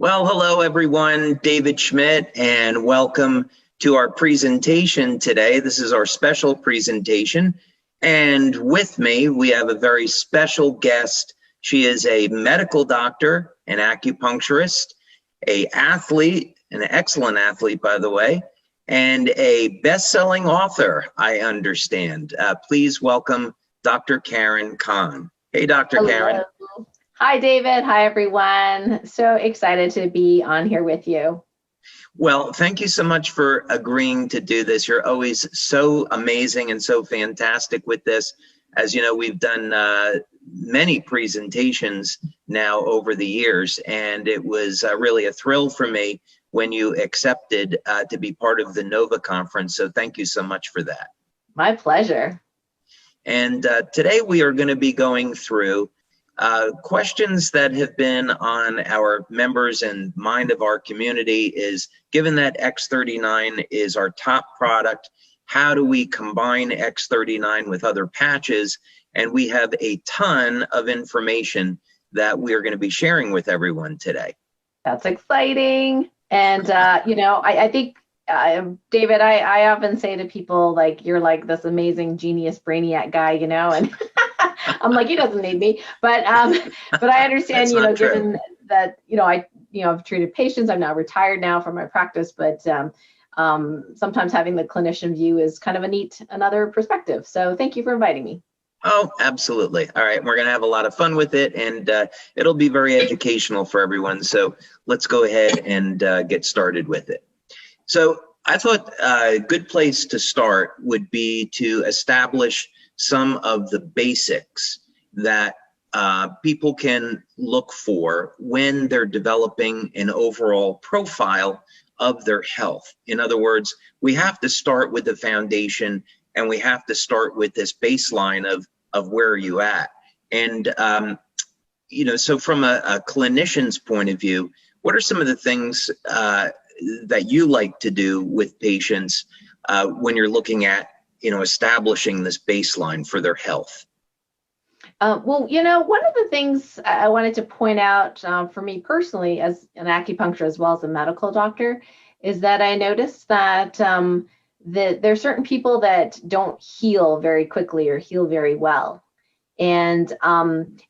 Well, hello everyone, David Schmidt, and welcome to our presentation today. This is our special presentation, and with me we have a very special guest. She is a medical doctor, an acupuncturist, an athlete, an excellent athlete by the way, and a best-selling author, I understand. Please welcome Dr. Karen Kahn. Hey, Dr. Hello. Karen. Hi, David. Hi, everyone. So excited to be on here with you. Well, thank you so much for agreeing to do this. You're always so amazing and so fantastic with this. As you know, we've done many presentations now over the years, and it was really a thrill for me when you accepted to be part of the NOVA conference. So thank you so much for that. My pleasure. And today we are going to be going through questions that have been on our members and mind of our community is, given that X39 is our top product, how do we combine X39 with other patches? And we have a ton of information that we are going to be sharing with everyone today. That's exciting. And, you know, I think, David, I often say to people, like, you're like this amazing genius brainiac guy, you know, and I'm like, he doesn't need me, but I understand, you know, given that, you know, I've treated patients. I'm now retired now from my practice, but sometimes having the clinician view is kind of another perspective. So thank you for inviting me. Oh, absolutely. All right. We're going to have a lot of fun with it, and it'll be very educational for everyone. So let's go ahead and get started with it. So I thought a good place to start would be to establish some of the basics that people can look for when they're developing an overall profile of their health. In other words, we have to start with the foundation, and we have to start with this baseline of where are you at. And, you know, so from a clinician's point of view, what are some of the things that you like to do with patients when you're looking at, you know, establishing this baseline for their health? Well, you know, one of the things I wanted to point out for me personally as an acupuncturist as well as a medical doctor is that I noticed that there are certain people that don't heal very quickly or heal very well. And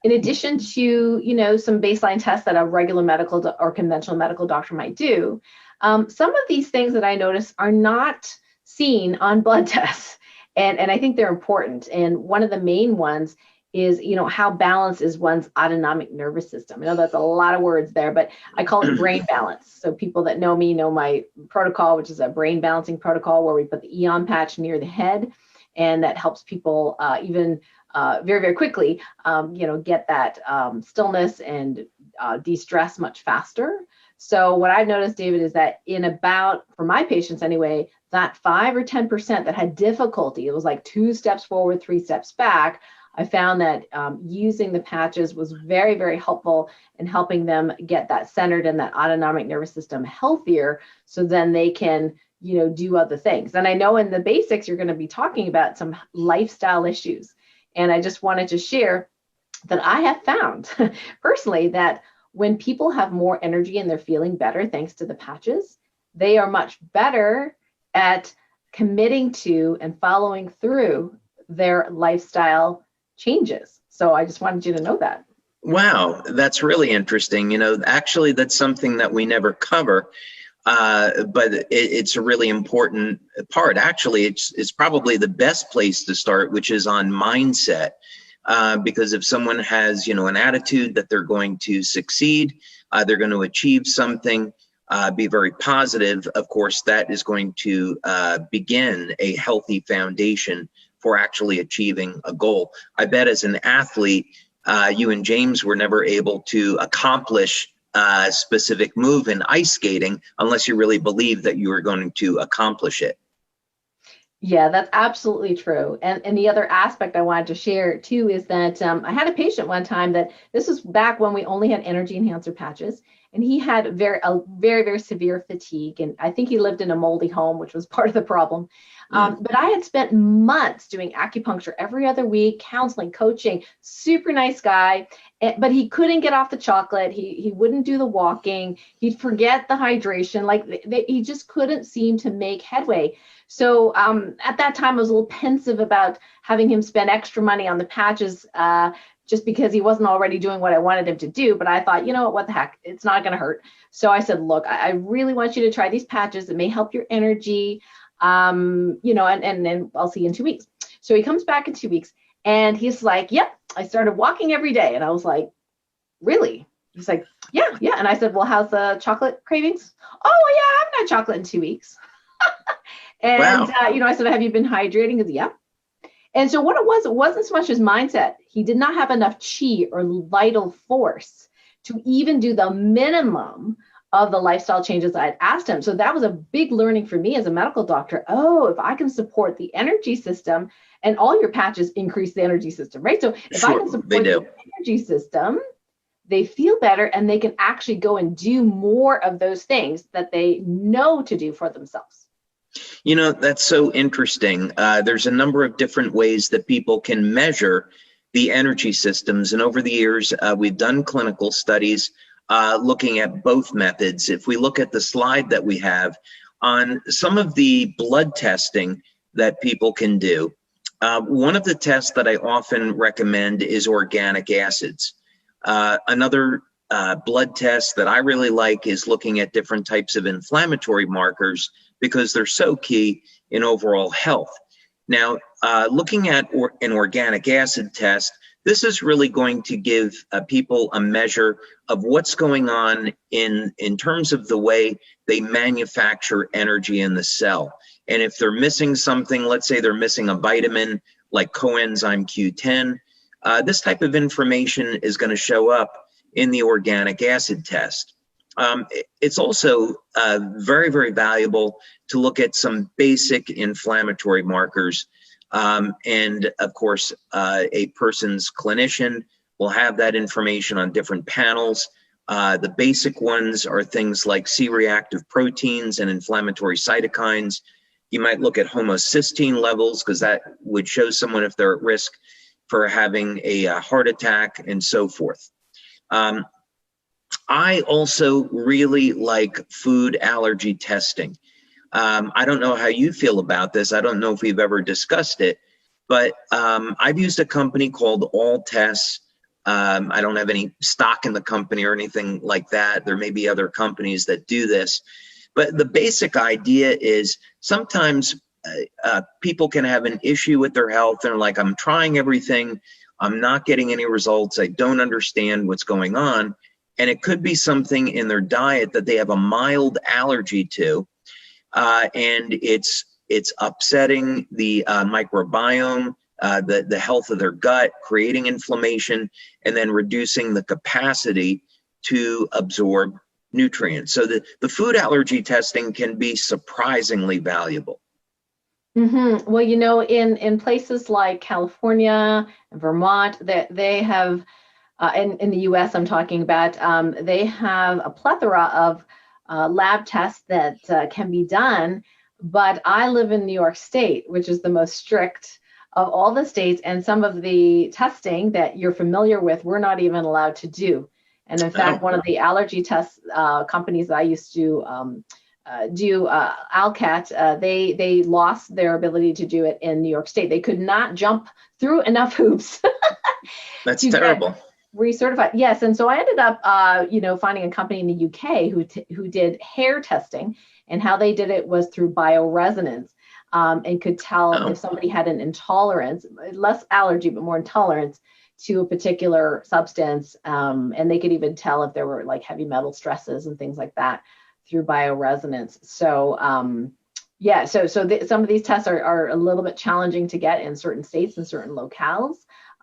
in addition to, you know, some baseline tests that a regular medical or conventional medical doctor might do, some of these things that I notice are not seen on blood tests. And I think they're important. And one of the main ones is, you know, how balanced is one's autonomic nervous system. I know that's a lot of words there, but I call it brain balance. So people that know me know my protocol, which is a brain balancing protocol where we put the Eon patch near the head, and that helps people even very, very quickly, you know, get that stillness and de-stress much faster. So what I've noticed, David, is that in about, for my patients anyway, that 5 or 10% that had difficulty, it was like 2 steps forward, 3 steps back, I found that using the patches was very, very helpful in helping them get that centered and that autonomic nervous system healthier, so then they can, you know, do other things. And I know in the basics, you're going to be talking about some lifestyle issues. And I just wanted to share that I have found personally that when people have more energy and they're feeling better thanks to the patches, they are much better at committing to and following through their lifestyle changes. So I just wanted you to know that. Wow, that's really interesting. You know, actually, that's something that we never cover, but it's a really important part. Actually, it's probably the best place to start, which is on mindset. Because if someone has, you know, an attitude that they're going to succeed, they're going to achieve something, be very positive, of course, that is going to begin a healthy foundation for actually achieving a goal. I bet as an athlete, you and James were never able to accomplish a specific move in ice skating unless you really believed that you were going to accomplish it. Yeah, that's absolutely true. And the other aspect I wanted to share too is that I had a patient one time that this was back when we only had energy enhancer patches. and he had a very severe fatigue, and I think he lived in a moldy home, which was part of the problem. But I had spent months doing acupuncture every other week, counseling, coaching, super nice guy, but he couldn't get off the chocolate. He wouldn't do the walking. He'd forget the hydration. Like he just couldn't seem to make headway. So at that time, I was a little pensive about having him spend extra money on the patches just because he wasn't already doing what I wanted him to do. But I thought, you know what the heck, it's not going to hurt. So I said, look, I really want you to try these patches. It may help your energy, and then I'll see you in 2 weeks. So he comes back in 2 weeks, and he's like, yep, I started walking every day. And I was like, really? He's like, yeah. And I said, well, how's the chocolate cravings? Oh, yeah, I haven't had chocolate in 2 weeks. And, wow. I said, have you been hydrating? He goes, yeah. And so what it wasn't so much his mindset. He did not have enough chi or vital force to even do the minimum of the lifestyle changes I'd asked him. So that was a big learning for me as a medical doctor. Oh, if I can support the energy system, and all your patches increase the energy system, right? So if I can support the energy system, they feel better, and they can actually go and do more of those things that they know to do for themselves. You know, that's so interesting. There's a number of different ways that people can measure the energy systems. And over the years, we've done clinical studies looking at both methods. If we look at the slide that we have on some of the blood testing that people can do, one of the tests that I often recommend is organic acids. Another blood test that I really like is looking at different types of inflammatory markers, because they're so key in overall health. Now, looking at an organic acid test, this is really going to give people a measure of what's going on in terms of the way they manufacture energy in the cell. And if they're missing something, let's say they're missing a vitamin like coenzyme Q10, this type of information is going to show up in the organic acid test. It's also very, very valuable to look at some basic inflammatory markers. And of course, a person's clinician will have that information on different panels. The basic ones are things like C-reactive proteins and inflammatory cytokines. You might look at homocysteine levels, because that would show someone if they're at risk for having a heart attack and so forth. I also really like food allergy testing. I don't know how you feel about this. I don't know if we've ever discussed it, but I've used a company called All Tests. I don't have any stock in the company or anything like that. There may be other companies that do this, but the basic idea is sometimes people can have an issue with their health and like, I'm trying everything, I'm not getting any results, I don't understand what's going on. And it could be something in their diet that they have a mild allergy to, and it's upsetting the microbiome, the health of their gut, creating inflammation, and then reducing the capacity to absorb nutrients. So the food allergy testing can be surprisingly valuable. Mm-hmm. Well, you know, in places like California and Vermont, that they have, in the US I'm talking about, they have a plethora of lab tests that can be done. But I live in New York State, which is the most strict of all the states, and some of the testing that you're familiar with, we're not even allowed to do. And in fact, one of the allergy test companies that I used to do, Alcat, they lost their ability to do it in New York State. They could not jump through enough hoops. That's terrible. Recertified, yes. And so I ended up, finding a company in the UK who did hair testing, and how they did it was through bioresonance, and could tell if somebody had an intolerance, less allergy, but more intolerance to a particular substance. And they could even tell if there were like heavy metal stresses and things like that through bioresonance. So, some of these tests are a little bit challenging to get in certain states and certain locales.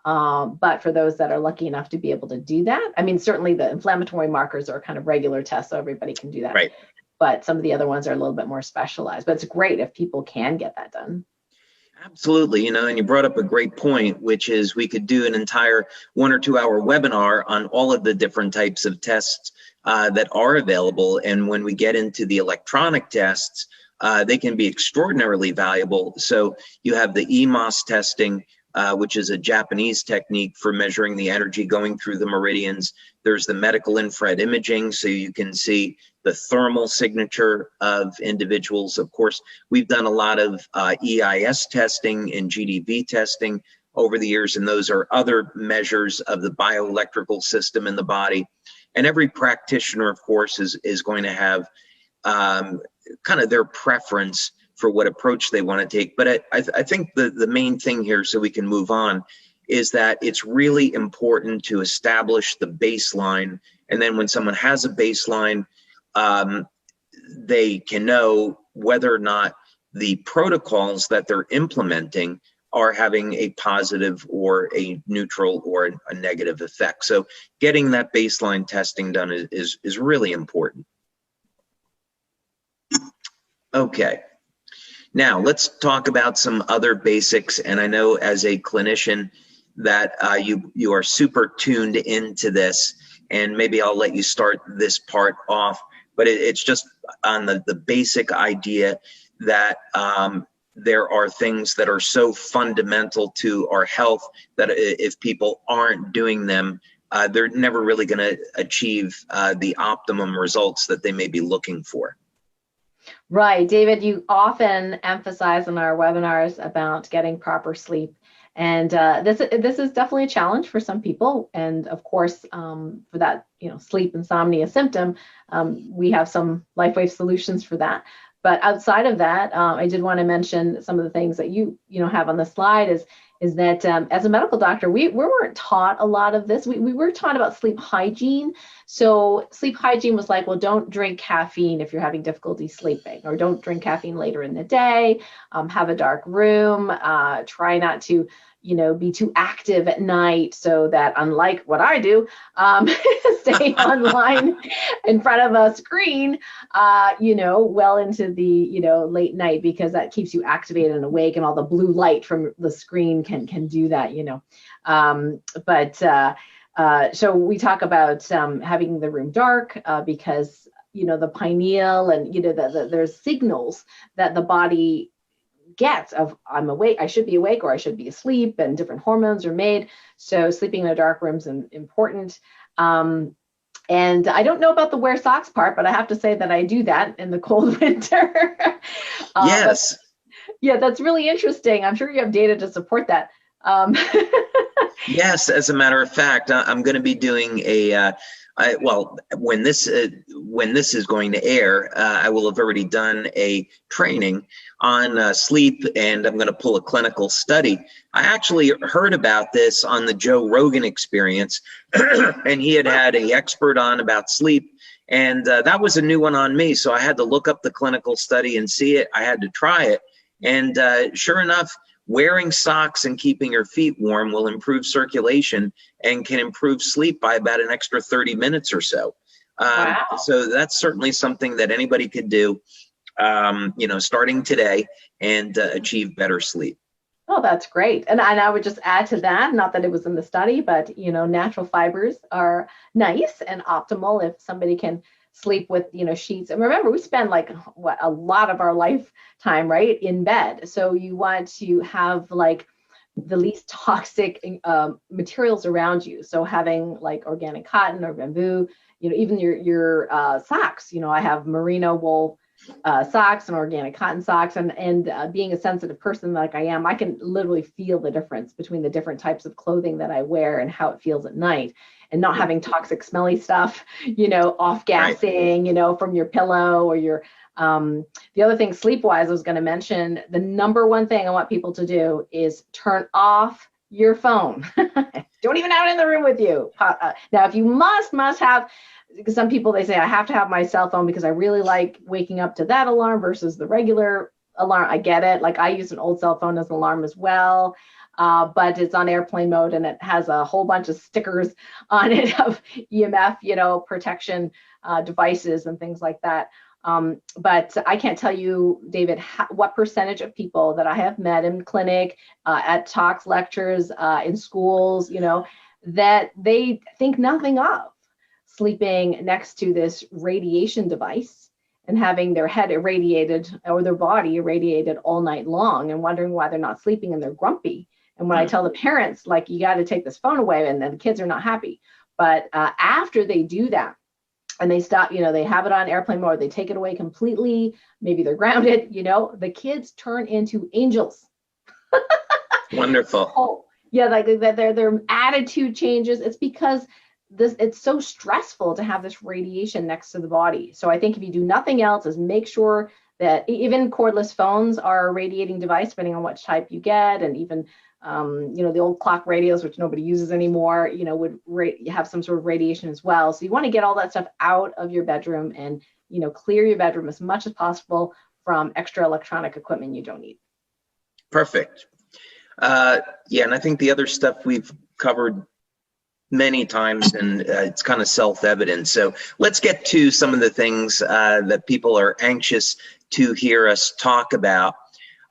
But for those that are lucky enough to be able to do that, I mean, certainly the inflammatory markers are kind of regular tests, so everybody can do that. Right. But some of the other ones are a little bit more specialized. But it's great if people can get that done. Absolutely, and you brought up a great point, which is we could do an entire 1 or 2 hour webinar on all of the different types of tests that are available. And when we get into the electronic tests, they can be extraordinarily valuable. So you have the EMOS testing, which is a Japanese technique for measuring the energy going through the meridians. There's the medical infrared imaging, so you can see the thermal signature of individuals. Of course, we've done a lot of EIS testing and GDV testing over the years, and those are other measures of the bioelectrical system in the body. And every practitioner, of course, is going to have kind of their preference for what approach they want to take. But I think the main thing here, so we can move on, is that it's really important to establish the baseline. And then when someone has a baseline, they can know whether or not the protocols that they're implementing are having a positive or a neutral or a negative effect. So getting that baseline testing done is really important. Okay. Now let's talk about some other basics. And I know as a clinician that you are super tuned into this, and maybe I'll let you start this part off, but it's just on the basic idea that there are things that are so fundamental to our health that if people aren't doing them, they're never really going to achieve the optimum results that they may be looking for. Right, David, you often emphasize in our webinars about getting proper sleep. And this is definitely a challenge for some people. And of course, for that, sleep insomnia symptom, we have some LifeWave solutions for that. But outside of that, I did want to mention some of the things that you have on the slide is that as a medical doctor, we weren't taught a lot of this. We were taught about sleep hygiene. So sleep hygiene was like, well, don't drink caffeine if you're having difficulty sleeping, or don't drink caffeine later in the day, have a dark room, try not to be too active at night, so that, unlike what I do, stay online in front of a screen, well into the, late night, because that keeps you activated and awake, and all the blue light from the screen can do that, so we talk about having the room dark because, the pineal and, there's signals that the body gets of I'm awake, I should be awake, or I should be asleep, and different hormones are made. So sleeping in a dark room is important. And I don't know about the wear socks part, but I have to say that I do that in the cold winter. Yes. Yeah, that's really interesting. I'm sure you have data to support that. Yes, as a matter of fact, I'm going to be doing when this is going to air, I will have already done a training on sleep, and I'm going to pull a clinical study. I actually heard about this on the Joe Rogan Experience, and he had an expert on about sleep, and that was a new one on me. So I had to look up the clinical study and see it. I had to try it, and sure enough, wearing socks and keeping your feet warm will improve circulation and can improve sleep by about an extra 30 minutes or so. Wow. So that's certainly something that anybody could do, starting today, and achieve better sleep. Oh, that's great. And I would just add to that, not that it was in the study, but, natural fibers are nice and optimal if somebody can sleep with, sheets. And remember, we spend a lot of our lifetime, right, in bed. So you want to have the least toxic materials around you. So having organic cotton or bamboo, even your socks, I have merino wool socks and organic cotton socks, and being a sensitive person like I am, I can literally feel the difference between the different types of clothing that I wear and how it feels at night, and not having toxic smelly stuff, off gassing, right, from your pillow or your the other thing sleep wise I was going to mention, the number one thing I want people to do is turn off your phone. Don't even have it in the room with you. Now, if you must have, because some people, they say, I have to have my cell phone because I really like waking up to that alarm versus the regular alarm. I get it. I use an old cell phone as an alarm as well, but it's on airplane mode, and it has a whole bunch of stickers on it of EMF, protection devices and things like that. But I can't tell you, David, what percentage of people that I have met in clinic, at talks, lectures, in schools, that they think nothing of sleeping next to this radiation device and having their head irradiated or their body irradiated all night long and wondering why they're not sleeping and they're grumpy. And when I tell the parents, like, you got to take this phone away, and then the kids are not happy. But after they do that, and they stop, they have it on airplane mode, they take it away completely, maybe they're grounded, the kids turn into angels. Wonderful. Oh, yeah, like their attitude changes. It's because it's so stressful to have this radiation next to the body. So I think if you do nothing else, is make sure that even cordless phones are a radiating device, depending on what type you get, and even the old clock radios, which nobody uses anymore, would have some sort of radiation as well. So you want to get all that stuff out of your bedroom and, clear your bedroom as much as possible from extra electronic equipment you don't need. Perfect. Yeah, and I think the other stuff we've covered many times, and it's kind of self-evident. So let's get to some of the things that people are anxious to hear us talk about.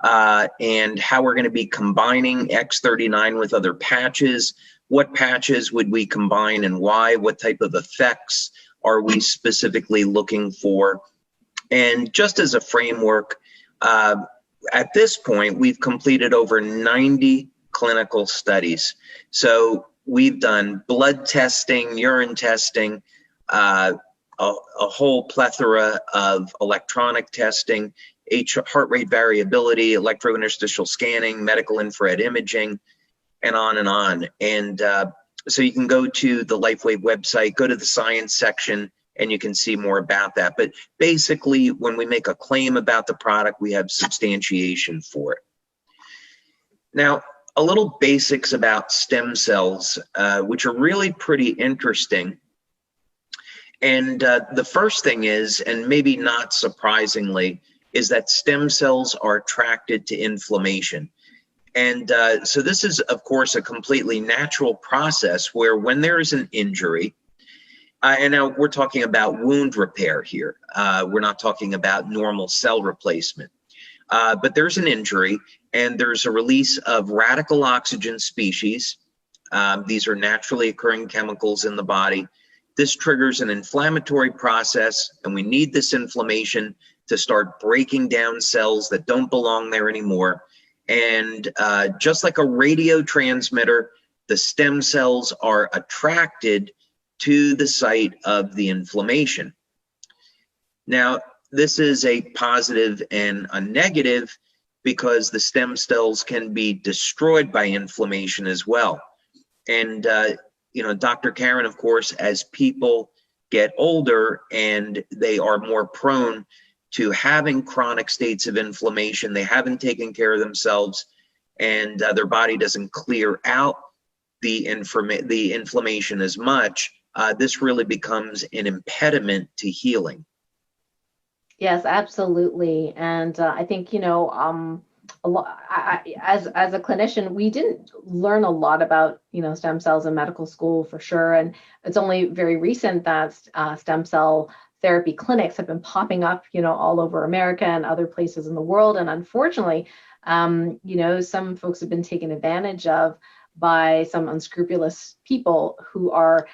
And how we're going to be combining X39 with other patches. What patches would we combine and why? What type of effects are we specifically looking for? And just as a framework, at this point, we've completed over 90 clinical studies. So we've done blood testing, urine testing, a whole plethora of electronic testing, heart rate variability, electrointerstitial scanning, medical infrared imaging, and on and on. And so you can go to the LifeWave website, go to the science section, and you can see more about that. But basically, when we make a claim about the product, we have substantiation for it. Now, a little basics about stem cells, which are really pretty interesting. And the first thing is, and maybe not surprisingly, is that stem cells are attracted to inflammation. And so this is, of course, a completely natural process where when there is an injury, and now we're talking about wound repair here. We're not talking about normal cell replacement. But there's an injury and there's a release of radical oxygen species. These are naturally occurring chemicals in the body. This triggers an inflammatory process, and we need this inflammation to start breaking down cells that don't belong there anymore. And just like a radio transmitter, the stem cells are attracted to the site of the inflammation. Now, this is a positive and a negative because the stem cells can be destroyed by inflammation as well. And, Dr. Karen, of course, as people get older and they are more prone to having chronic states of inflammation, they haven't taken care of themselves, and their body doesn't clear out the inflammation as much, this really becomes an impediment to healing. Yes, absolutely. And I think, as a clinician, we didn't learn a lot about, stem cells in medical school for sure. And it's only very recent that stem cell therapy clinics have been popping up, all over America and other places in the world. And unfortunately, some folks have been taken advantage of by some unscrupulous people who are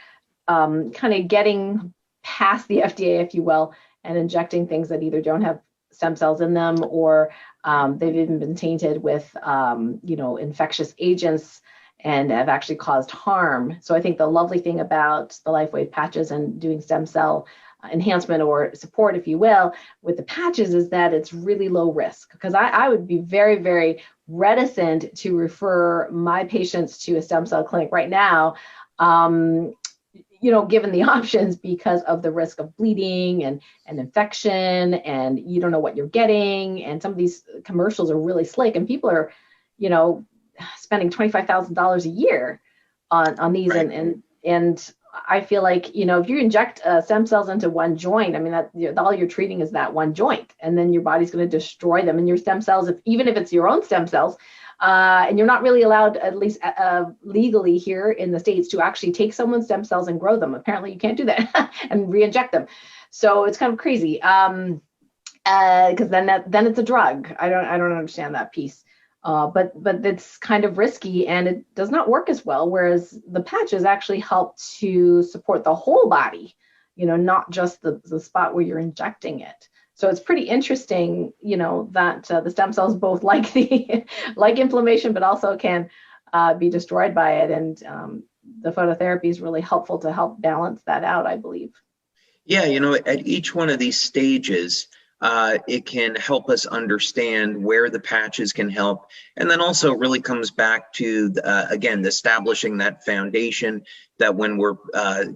kind of getting past the FDA, if you will, and injecting things that either don't have stem cells in them or they've even been tainted with, infectious agents and have actually caused harm. So I think the lovely thing about the LifeWave patches and doing stem cell enhancement or support, if you will, with the patches is that it's really low risk. Because I would be very, very reticent to refer my patients to a stem cell clinic right now, given the options because of the risk of bleeding and infection, and you don't know what you're getting. And some of these commercials are really slick, and people are, spending $25,000 a year on these. Right. And I feel like, if you inject stem cells into one joint, I mean, that all you're treating is that one joint, and then your body's going to destroy them. And your stem cells, even if it's your own stem cells, And you're not really allowed, at least legally here in the States, to actually take someone's stem cells and grow them. Apparently you can't do that and re-inject them. So it's kind of crazy. Because then it's a drug. I don't understand that piece. But it's kind of risky and it does not work as well. Whereas the patches actually help to support the whole body, not just the spot where you're injecting it. So it's pretty interesting, that the stem cells both like like inflammation, but also can be destroyed by it. And the phototherapy is really helpful to help balance that out, I believe. Yeah, at each one of these stages, it can help us understand where the patches can help. And then also really comes back to, again, establishing that foundation that when we're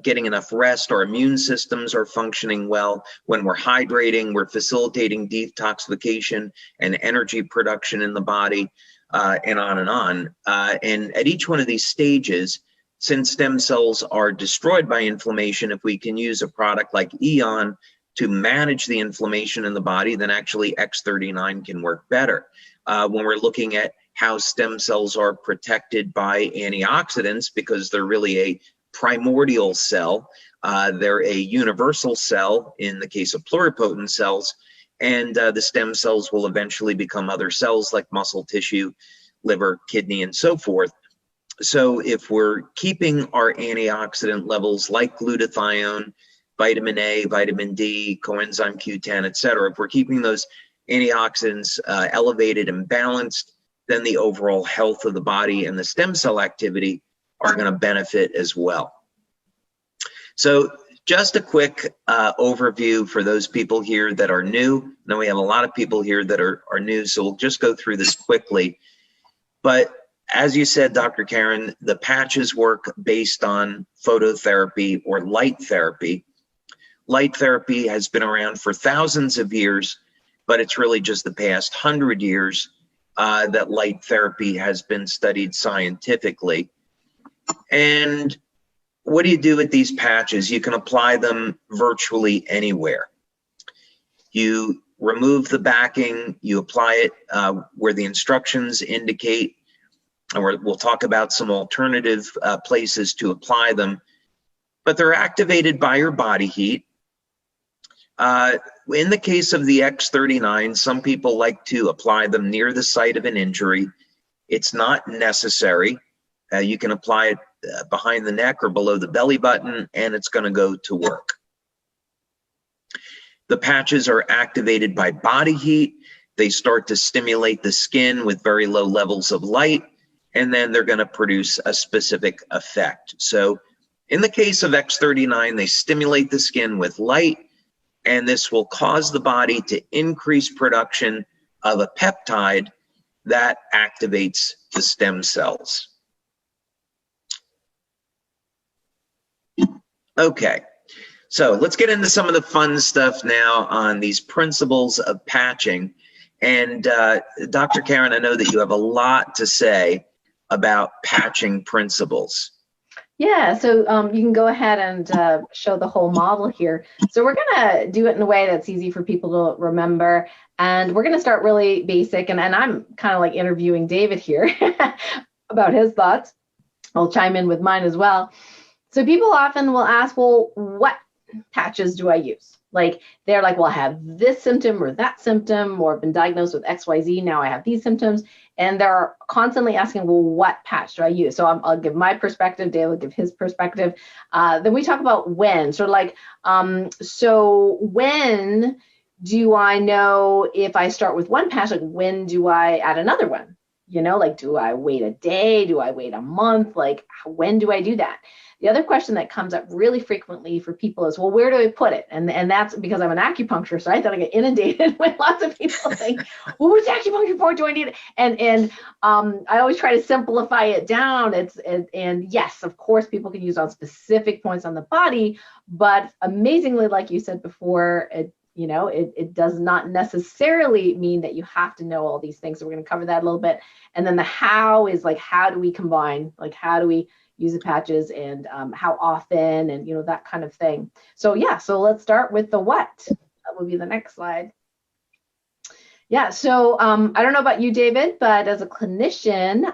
getting enough rest, our immune systems are functioning well. When we're hydrating, we're facilitating detoxification and energy production in the body, and on and on. And at each one of these stages, since stem cells are destroyed by inflammation, if we can use a product like Eon to manage the inflammation in the body, then actually X39 can work better. When we're looking at how stem cells are protected by antioxidants, because they're really a primordial cell, they're a universal cell in the case of pluripotent cells, and the stem cells will eventually become other cells like muscle tissue, liver, kidney, and so forth. So if we're keeping our antioxidant levels like glutathione, vitamin A, vitamin D, coenzyme Q10, et cetera, if we're keeping those antioxidants elevated and balanced, then the overall health of the body and the stem cell activity are going to benefit as well. So just a quick overview for those people here that are new. Now we have a lot of people here that are new, so we'll just go through this quickly. But as you said, Dr. Karen, the patches work based on phototherapy or light therapy. Light therapy has been around for thousands of years, but it's really just the past 100 years that light therapy has been studied scientifically. And what do you do with these patches? You can apply them virtually anywhere. You remove the backing, you apply it where the instructions indicate, and we'll talk about some alternative places to apply them, but they're activated by your body heat. In the case of the X39, some people like to apply them near the site of an injury. It's not necessary. You can apply it behind the neck or below the belly button, and it's going to go to work. The patches are activated by body heat. They start to stimulate the skin with very low levels of light, and then they're going to produce a specific effect. So in the case of X39, they stimulate the skin with light, and this will cause the body to increase production of a peptide that activates the stem cells. Okay, so let's get into some of the fun stuff now on these principles of patching. And Dr. Karen, I know that you have a lot to say about patching principles. Yeah, so you can go ahead and show the whole model here. So we're gonna do it in a way that's easy for people to remember. And we're gonna start really basic, and I'm kind of like interviewing David here about his thoughts. I'll chime in with mine as well. So people often will ask, well, what patches do I use? Like, they're like, well, I have this symptom or that symptom, or been diagnosed with XYZ, now I have these symptoms. And they're constantly asking, well, what patch do I use? So I'll give my perspective, Dave will give his perspective. Then we talk about when, sort of like, so when do I know if I start with one patch, like when do I add another one? You know, like, do I wait a day? Do I wait a month? Like, when do I do that? The other question that comes up really frequently for people is, well, where do I put it? And that's because I'm an acupuncturist, right? That I get inundated with lots of people saying, well, which acupuncture point do I need? And I always try to simplify it down. And yes, of course, people can use on specific points on the body, but amazingly, like you said before, it does not necessarily mean that you have to know all these things. So we're going to cover that a little bit. And then the how is like, how do we combine? Like, how do we use the patches, and how often, and that kind of thing. So yeah, so let's start with the what. That will be the next slide. Yeah, so I don't know about you, David, but as a clinician,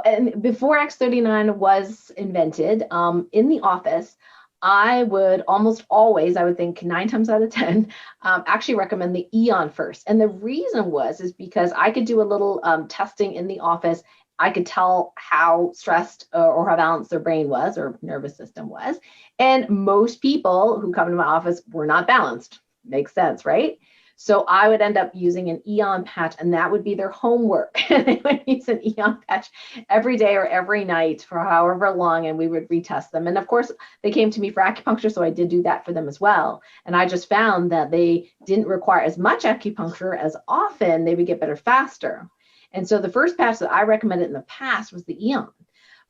and before X39 was invented, in the office, I would almost always, I would think 9 times out of 10, actually recommend the Eon first. And the reason is because I could do a little testing in the office. I could tell how stressed or how balanced their brain was or nervous system was. And most people who come to my office were not balanced. Makes sense, right? So I would end up using an Eon patch, and that would be their homework. They would use an Eon patch every day or every night for however long, and we would retest them. And of course, they came to me for acupuncture, so I did do that for them as well. And I just found that they didn't require as much acupuncture as often. They would get better faster. And so the first patch that I recommended in the past was the Eon.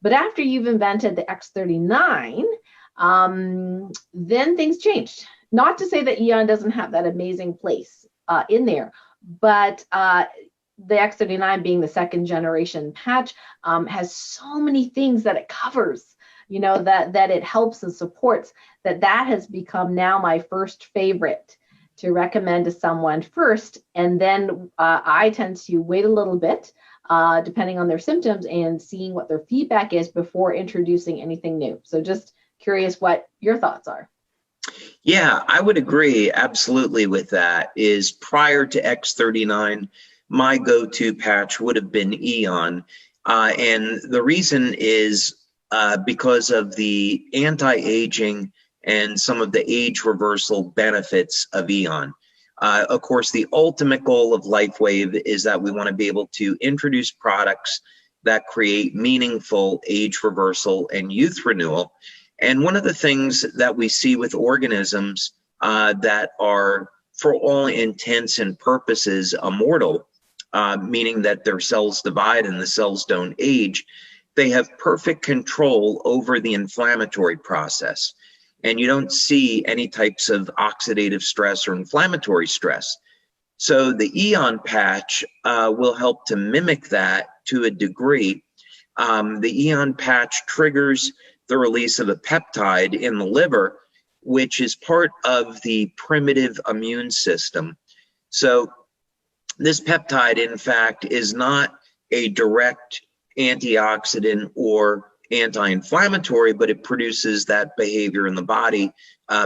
But after you've invented the X39, then things changed. Not to say that Eon doesn't have that amazing place in there, but the X39 being the second generation patch has so many things that it covers, you know, that it helps and supports, that has become now my first favorite to recommend to someone first. And then I tend to wait a little bit, depending on their symptoms and seeing what their feedback is before introducing anything new. So just curious what your thoughts are. Yeah, I would agree absolutely with that. Is prior to X39, my go-to patch would have been Eon. And the reason is because of the anti-aging and some of the age reversal benefits of Eon. Of course, the ultimate goal of LifeWave is that we want to be able to introduce products that create meaningful age reversal and youth renewal. And one of the things that we see with organisms that are, for all intents and purposes, immortal, meaning that their cells divide and the cells don't age, they have perfect control over the inflammatory process. And you don't see any types of oxidative stress or inflammatory stress. So the Eon patch will help to mimic that to a degree. The Eon patch triggers the release of a peptide in the liver, which is part of the primitive immune system. So this peptide, in fact, is not a direct antioxidant or anti-inflammatory, but it produces that behavior in the body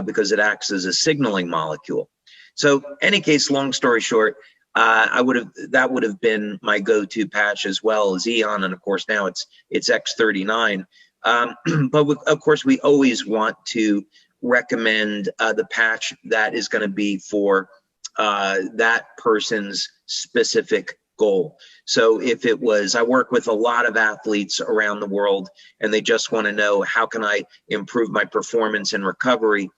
because it acts as a signaling molecule. So any case, long story short, that would have been my go-to patch as well as Eon, and of course now it's X39. But of course, we always want to recommend the patch that is going to be for that person's specific goal. So if it was, I work with a lot of athletes around the world, and they just want to know, how can I improve my performance and recovery?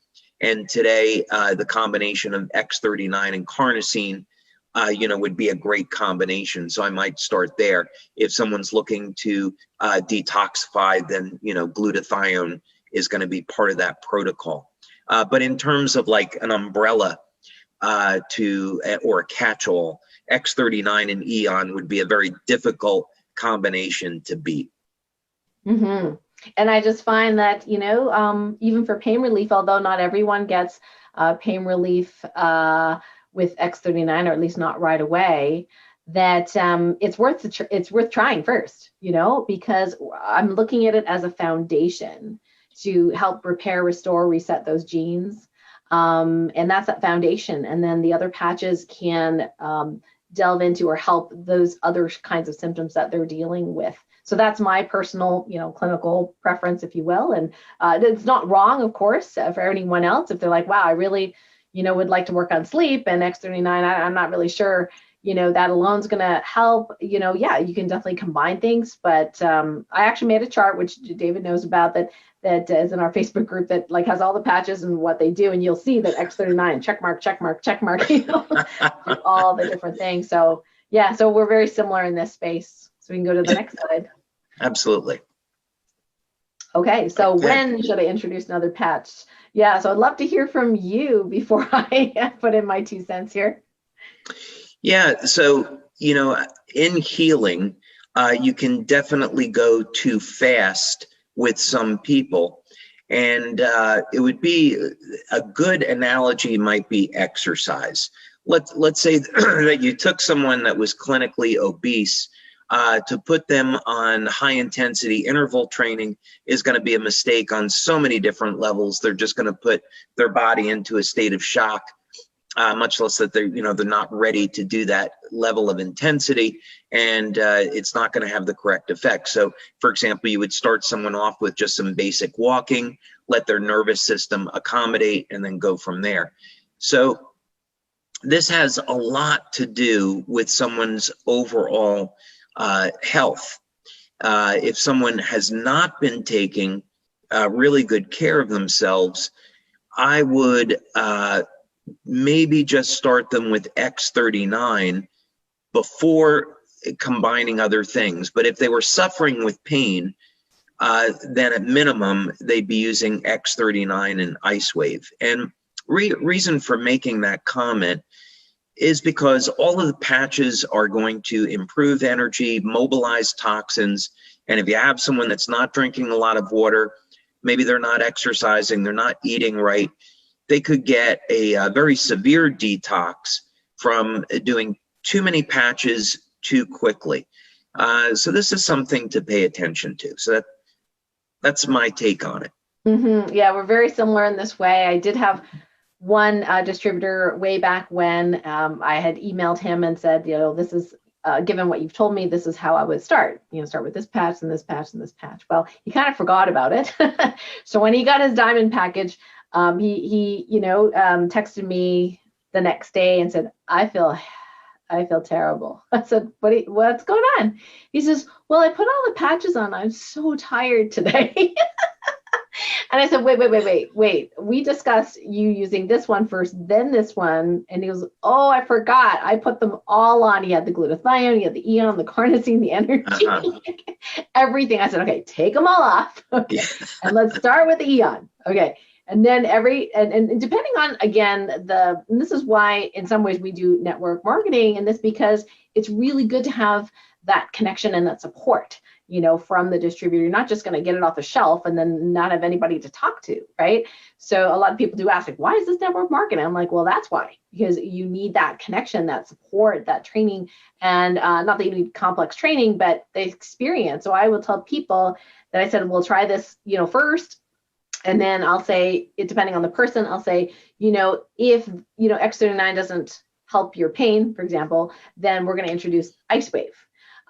And today, the combination of X39 and carnosine would be a great combination. So I might start there. If someone's looking to detoxify, then, glutathione is going to be part of that protocol. But in terms of like an umbrella or a catch-all, X39 and Eon would be a very difficult combination to beat. Mm-hmm. And I just find that, even for pain relief, although not everyone gets pain relief with X39, or at least not right away, that it's worth trying first, because I'm looking at it as a foundation to help repair, restore, reset those genes. And that's that foundation. And then the other patches can delve into or help those other kinds of symptoms that they're dealing with. So that's my personal, clinical preference, if you will. And it's not wrong, of course, for anyone else. If they're like, wow, I really, would like to work on sleep, and X39, I'm not really sure, that alone is going to help, yeah, you can definitely combine things. But I actually made a chart, which David knows about, that is in our Facebook group, that like has all the patches and what they do. And you'll see that X39, check mark, check mark, check mark, all the different things. So yeah, so we're very similar in this space. So we can go to the next slide. Absolutely. Okay, so when should I introduce another patch? Yeah, so I'd love to hear from you before I put in my 2 cents here. Yeah, so, in healing, you can definitely go too fast with some people. And it would be a good analogy might be exercise. let's say that you took someone that was clinically obese. To put them on high intensity interval training is going to be a mistake on so many different levels. They're just going to put their body into a state of shock, much less that they're not ready to do that level of intensity, and it's not going to have the correct effect. So, for example, you would start someone off with just some basic walking, let their nervous system accommodate, and then go from there. So this has a lot to do with someone's overall health. If someone has not been taking really good care of themselves, I would maybe just start them with X39 before combining other things. But if they were suffering with pain, then at minimum, they'd be using X39 and LifeWave. And reason for making that comment is because all of the patches are going to improve energy, mobilize toxins. And if you have someone that's not drinking a lot of water, maybe they're not exercising, they're not eating right, they could get a very severe detox from doing too many patches too quickly. So this is something to pay attention to. So that's my take on it. Mm-hmm. Yeah, we're very similar in this way. I did have one distributor way back when I had emailed him and said, this is, given what you've told me, this is how I would start. Start with this patch and this patch and this patch. Well, he kind of forgot about it. So when he got his diamond package, he texted me the next day and said, I feel terrible. I said, what's going on? He says, well, I put all the patches on. I'm so tired today. And I said, wait. We discussed you using this one first, then this one. And he goes, oh, I forgot. I put them all on. He had the glutathione, he had the eon, the carnosine, the energy, everything. I said, okay, take them all off. Okay. And let's start with the eon. Okay. And then and depending on, again, and this is why in some ways we do network marketing, and this because it's really good to have that connection and that support, from the distributor. You're not just going to get it off the shelf and then not have anybody to talk to, right? So a lot of people do ask, like, why is this network marketing? I'm like, well, that's why, because you need that connection, that support, that training, and not that you need complex training, but the experience. So I will tell people that I said, we'll try this, first. And then I'll say, depending on the person, I'll say, if, X39 doesn't help your pain, for example, then we're going to introduce LifeWave.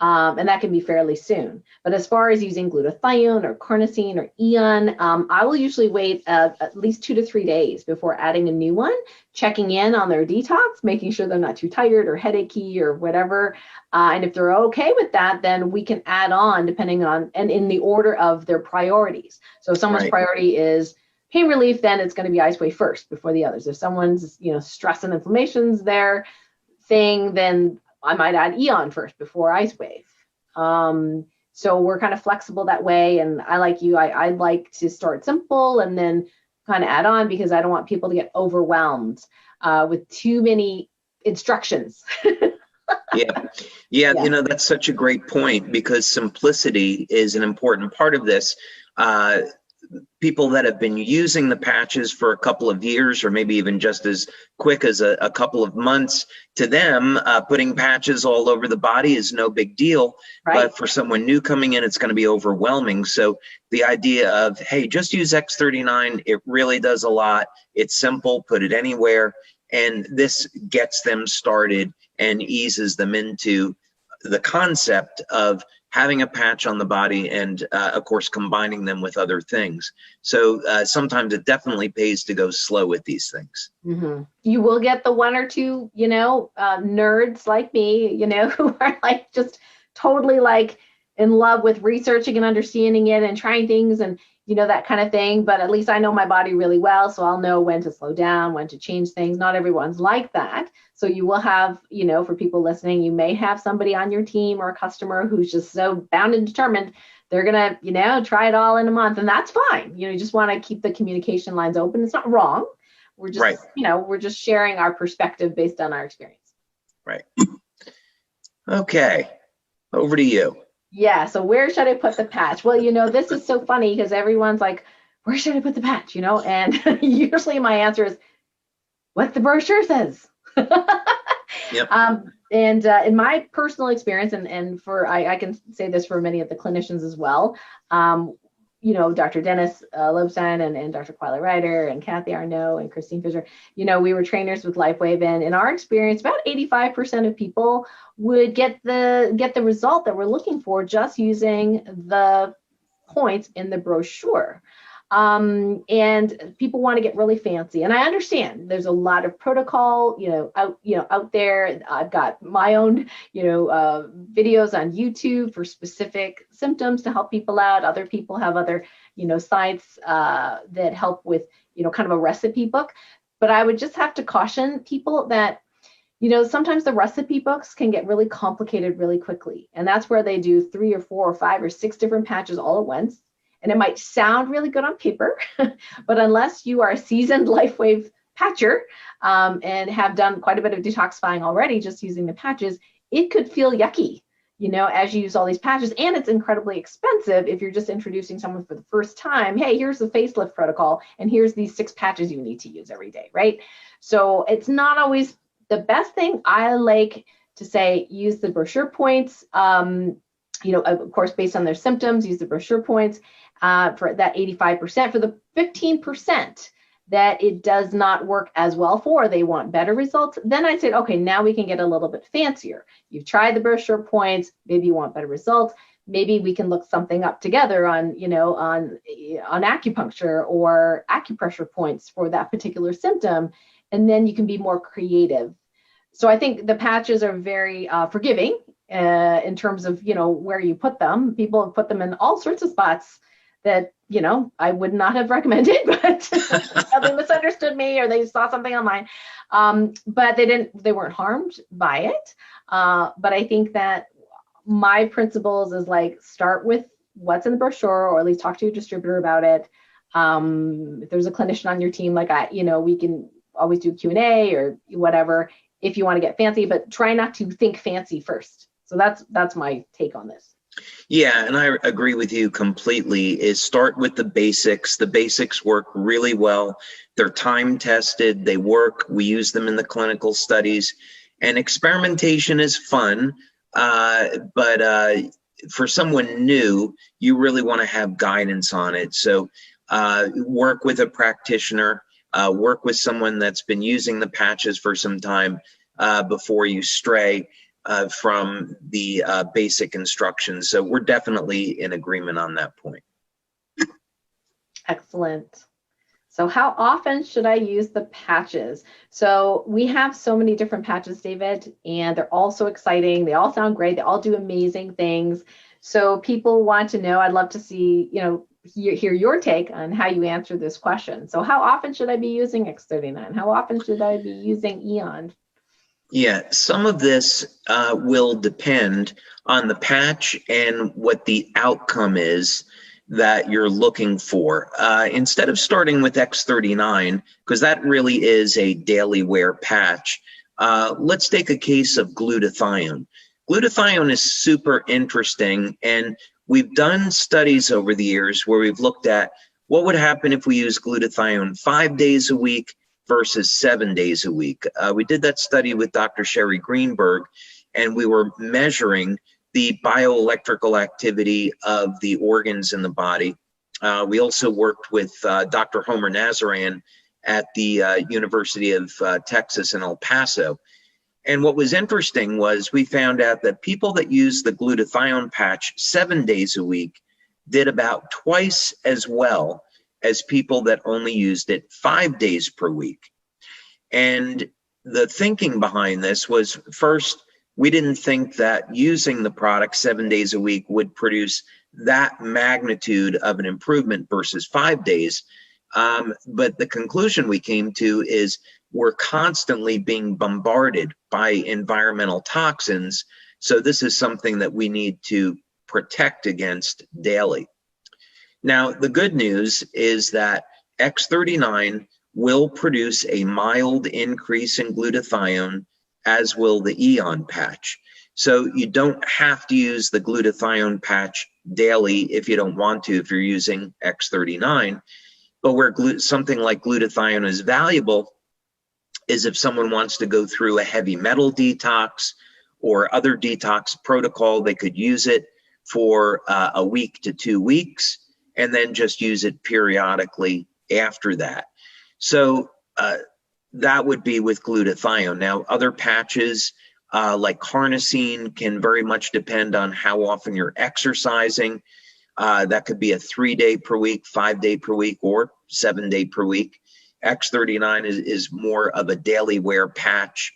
And that can be fairly soon. But as far as using glutathione or carnosine or eon, I will usually wait at least 2 to 3 days before adding a new one, checking in on their detox, making sure they're not too tired or headachy or whatever. And if they're okay with that, then we can add on depending on, and in the order of their priorities. So if someone's priority is pain relief, then it's going to be LifeWave first before the others. If someone's, stress and inflammation's their thing, then I might add eon first before LifeWave. So we're kind of flexible that way. And I like to start simple and then kind of add on, because I don't want people to get overwhelmed with too many instructions. Yeah. That's such a great point, because simplicity is an important part of this. People that have been using the patches for a couple of years, or maybe even just as quick as a couple of months, to them, putting patches all over the body is no big deal. Right. But for someone new coming in, it's going to be overwhelming. So the idea of, hey, just use X39, it really does a lot. It's simple, put it anywhere. And this gets them started and eases them into the concept of having a patch on the body and, of course, combining them with other things. So sometimes it definitely pays to go slow with these things. Mm-hmm. You will get the one or two, nerds like me, who are like just totally like in love with researching and understanding it and trying things and, that kind of thing. But at least I know my body really well, so I'll know when to slow down, when to change things. Not everyone's like that. So you will have, for people listening, you may have somebody on your team or a customer who's just so bound and determined they're going to, try it all in a month. And that's fine. You just want to keep the communication lines open. It's not wrong. We're just, we're just sharing our perspective based on our experience. Right. Okay. Over to you. Yeah. So where should I put the patch? Well, this is so funny because everyone's like, where should I put the patch? And usually my answer is what the brochure says. Yep. And in my personal experience, and for I can say this for many of the clinicians as well, you know, Dr. Dennis Lobstein and Dr. Quila Ryder and Kathy Arnaud and Christine Fisher, you know, we were trainers with LifeWave, and in our experience, about 85% of people would get the result that we're looking for just using the points in the brochure. And people want to get really fancy, and I understand there's a lot of protocol, out there. I've got my own, videos on YouTube for specific symptoms to help people out. Other people have other, sites that help with, kind of a recipe book. But I would just have to caution people that, sometimes the recipe books can get really complicated really quickly, and that's where they do 3 or 4 or 5 or 6 different patches all at once. And it might sound really good on paper, but unless you are a seasoned LifeWave patcher and have done quite a bit of detoxifying already just using the patches, it could feel yucky, as you use all these patches. And it's incredibly expensive if you're just introducing someone for the first time. Hey, here's the facelift protocol, and here's these 6 patches you need to use every day, right? So it's not always the best thing. I like to say use the brochure points, of course, based on their symptoms, use the brochure points. For that 85%, for the 15% that it does not work as well for, they want better results, then I said, okay, now we can get a little bit fancier. You've tried the brochure points, maybe you want better results, maybe we can look something up together on, on acupuncture or acupressure points for that particular symptom, and then you can be more creative. So I think the patches are very forgiving in terms of, where you put them. People have put them in all sorts of spots that, I would not have recommended, but they misunderstood me or they saw something online. But they weren't harmed by it. But I think that my principles is like, start with what's in the brochure, or at least talk to your distributor about it. If there's a clinician on your team, like we can always do Q&A or whatever, if you want to get fancy, but try not to think fancy first. So that's my take on this. Yeah, and I agree with you completely, is start with the basics. The basics work really well. They're time tested, they work. We use them in the clinical studies, and experimentation is fun. But for someone new, you really want to have guidance on it. So work with a practitioner, work with someone that's been using the patches for some time before you stray from the basic instructions. So we're definitely in agreement on that point. Excellent. So how often should I use the patches? So we have so many different patches, David, and they're all so exciting. They all sound great. They all do amazing things. So people want to know, I'd love to see, hear your take on how you answer this question. So how often should I be using X39? How often should I be using Eon? Yeah, some of this will depend on the patch and what the outcome is that you're looking for. Instead of starting with X39, because that really is a daily wear patch, let's take a case of glutathione. Glutathione is super interesting, and we've done studies over the years where we've looked at what would happen if we use glutathione 5 days a week versus 7 days a week. We did that study with Dr. Sherry Greenberg, and we were measuring the bioelectrical activity of the organs in the body. We also worked with Dr. Homer Nazaran at the University of Texas in El Paso. And what was interesting was we found out that people that used the glutathione patch 7 days a week did about twice as well as people that only used it 5 days per week. And the thinking behind this was, first, we didn't think that using the product 7 days a week would produce that magnitude of an improvement versus 5 days. But the conclusion we came to is we're constantly being bombarded by environmental toxins. So this is something that we need to protect against daily. Now, the good news is that X39 will produce a mild increase in glutathione, as will the Eon patch. So you don't have to use the glutathione patch daily if you don't want to, if you're using X39. But where something like glutathione is valuable is if someone wants to go through a heavy metal detox or other detox protocol, they could use it for a week to 2 weeks and then just use it periodically after that. So that would be with glutathione. Now, other patches like carnosine can very much depend on how often you're exercising. That could be a 3-day per week, 5-day per week, or 7-day per week. X39 is more of a daily wear patch.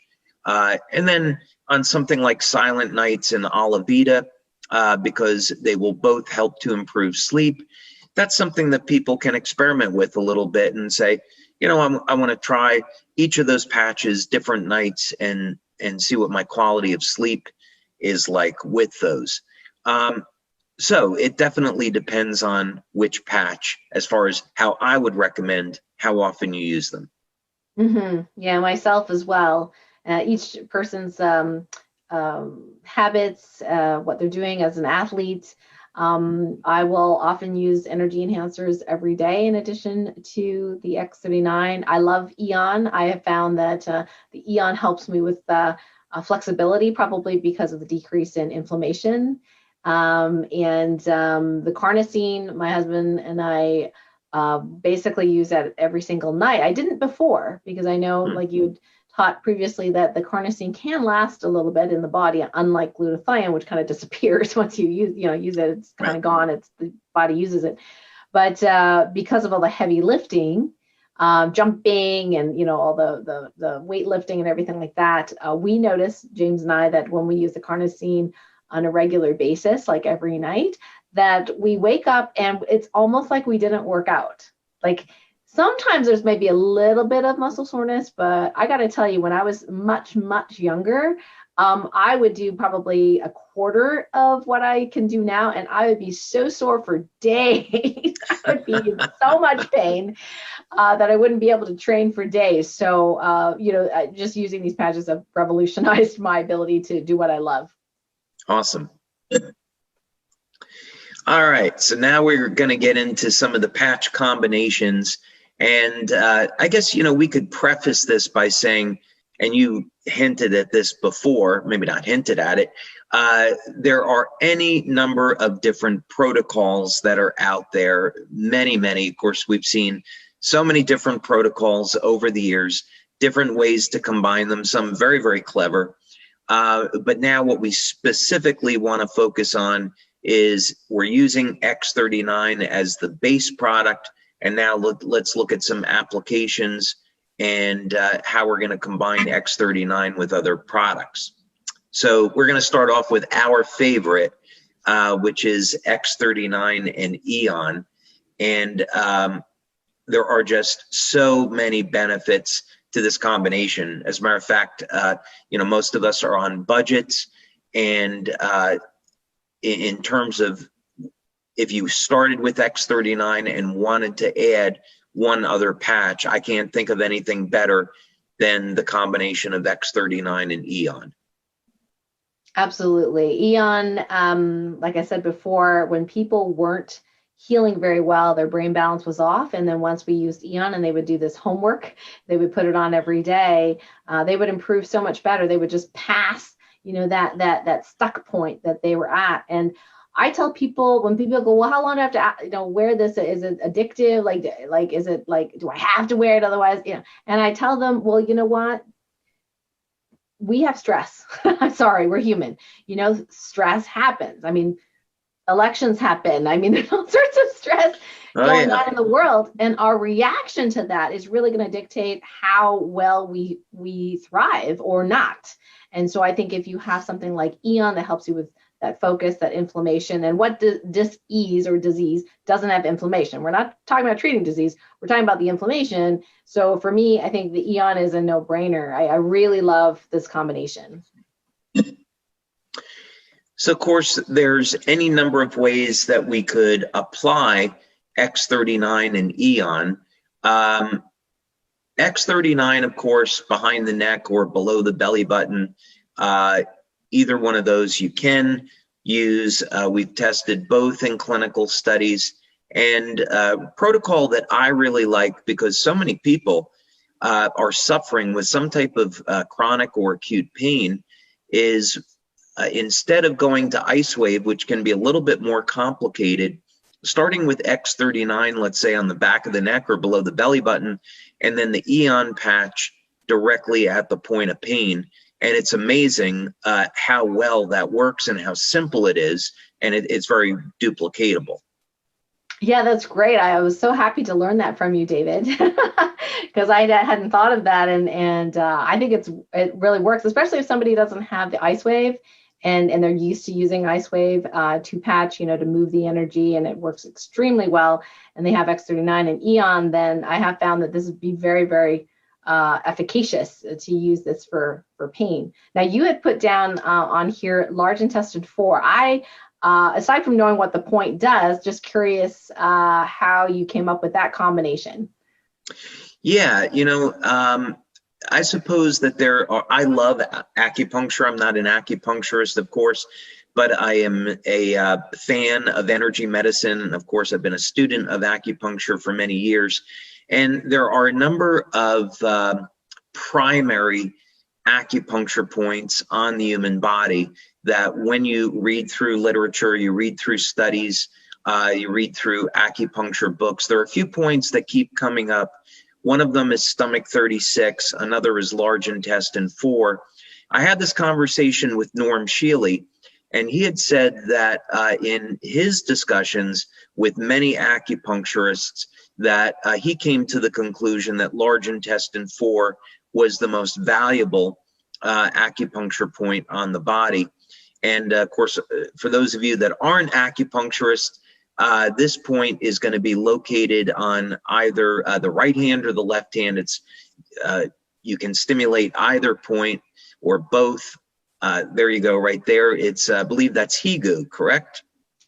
And then on something like Silent Nights and Olivita, because they will both help to improve sleep, that's something that people can experiment with a little bit and say, you know, I want to try each of those patches different nights and see what my quality of sleep is like with those. So it definitely depends on which patch as far as how I would recommend how often you use them. Yeah, myself as well. Each person's habits, what they're doing as an athlete. I will often use energy enhancers every day in addition to the X39. I love Eon. I have found that the Eon helps me with flexibility, probably because of the decrease in inflammation. And the carnosine, my husband and I basically use that every single night. I didn't before, because I know, like you taught previously, that the carnosine can last a little bit in the body, unlike glutathione, which kind of disappears once you use it. It's kind of gone. It's the body uses it. But because of all the heavy lifting, jumping, and all the weightlifting and everything like that, we notice, James and I, that when we use the carnosine on a regular basis, like every night, that we wake up and it's almost like we didn't work out. Like, sometimes there's maybe a little bit of muscle soreness, but I got to tell you, when I was much, much younger, I would do probably a quarter of what I can do now, and I would be so sore for days. I would be in so much pain that I wouldn't be able to train for days. So, just using these patches have revolutionized my ability to do what I love. Awesome. All right, so now we're going to get into some of the patch combinations. And I guess, we could preface this by saying, and you hinted at this before, maybe not hinted at it, there are any number of different protocols that are out there, many, many. Of course, we've seen so many different protocols over the years, different ways to combine them, some very, very clever. But now what we specifically want to focus on is we're using X39 as the base product. And now let's look at some applications and how we're going to combine X39 with other products. So we're going to start off with our favorite, which is X39 and Eon. And there are just so many benefits to this combination. As a matter of fact, most of us are on budgets, and in terms of if you started with X39 and wanted to add one other patch, I can't think of anything better than the combination of X39 and Eon. Absolutely. Eon, like I said before, when people weren't healing very well, their brain balance was off. And then once we used Eon and they would do this homework, they would put it on every day, they would improve so much better. They would just pass, that stuck point that they were at. And I tell people, when people go, well, how long do I have to, wear this? Is it addictive? Like, is it like, do I have to wear it otherwise? And I tell them, well, you know what? We have stress. I'm sorry, we're human. Stress happens. I mean, elections happen. I mean, there's all sorts of stress going on in the world. And our reaction to that is really going to dictate how well we thrive or not. And so I think if you have something like Eon that helps you with that focus, that inflammation, and what dis-ease or disease doesn't have inflammation. We're not talking about treating disease. We're talking about the inflammation. So for me, I think the Eon is a no-brainer. I really love this combination. So of course, there's any number of ways that we could apply X39 and Eon. X39, of course, behind the neck or below the belly button. Either one of those you can use. We've tested both in clinical studies, and protocol that I really like, because so many people are suffering with some type of chronic or acute pain is instead of going to IceWave, which can be a little bit more complicated, starting with X39, let's say on the back of the neck or below the belly button, and then the Eon patch directly at the point of pain. And it's amazing how well that works and how simple it is, and it's very duplicatable. Yeah, that's great. I was so happy to learn that from you, David, because I hadn't thought of that, and I think it really works, especially if somebody doesn't have the IceWave and they're used to using IceWave to patch, to move the energy, and it works extremely well. And they have X39 and Eon. Then I have found that this would be very, very efficacious to use this for pain. Now, you had put down on here large intestine 4. Aside from knowing what the point does, just curious how you came up with that combination. Yeah, I suppose that I love acupuncture. I'm not an acupuncturist, of course, but I am a fan of energy medicine. And of course, I've been a student of acupuncture for many years. And there are a number of primary acupuncture points on the human body that when you read through literature, you read through studies, you read through acupuncture books, there are a few points that keep coming up. One of them is stomach 36, another is large intestine 4. I had this conversation with Norm Shealy, and he had said that in his discussions with many acupuncturists that he came to the conclusion that large intestine 4 was the most valuable acupuncture point on the body. And of course, for those of you that aren't acupuncturists, this point is going to be located on either the right hand or the left hand. You can stimulate either point or both. There you go, right there. It's I believe that's Higu, correct?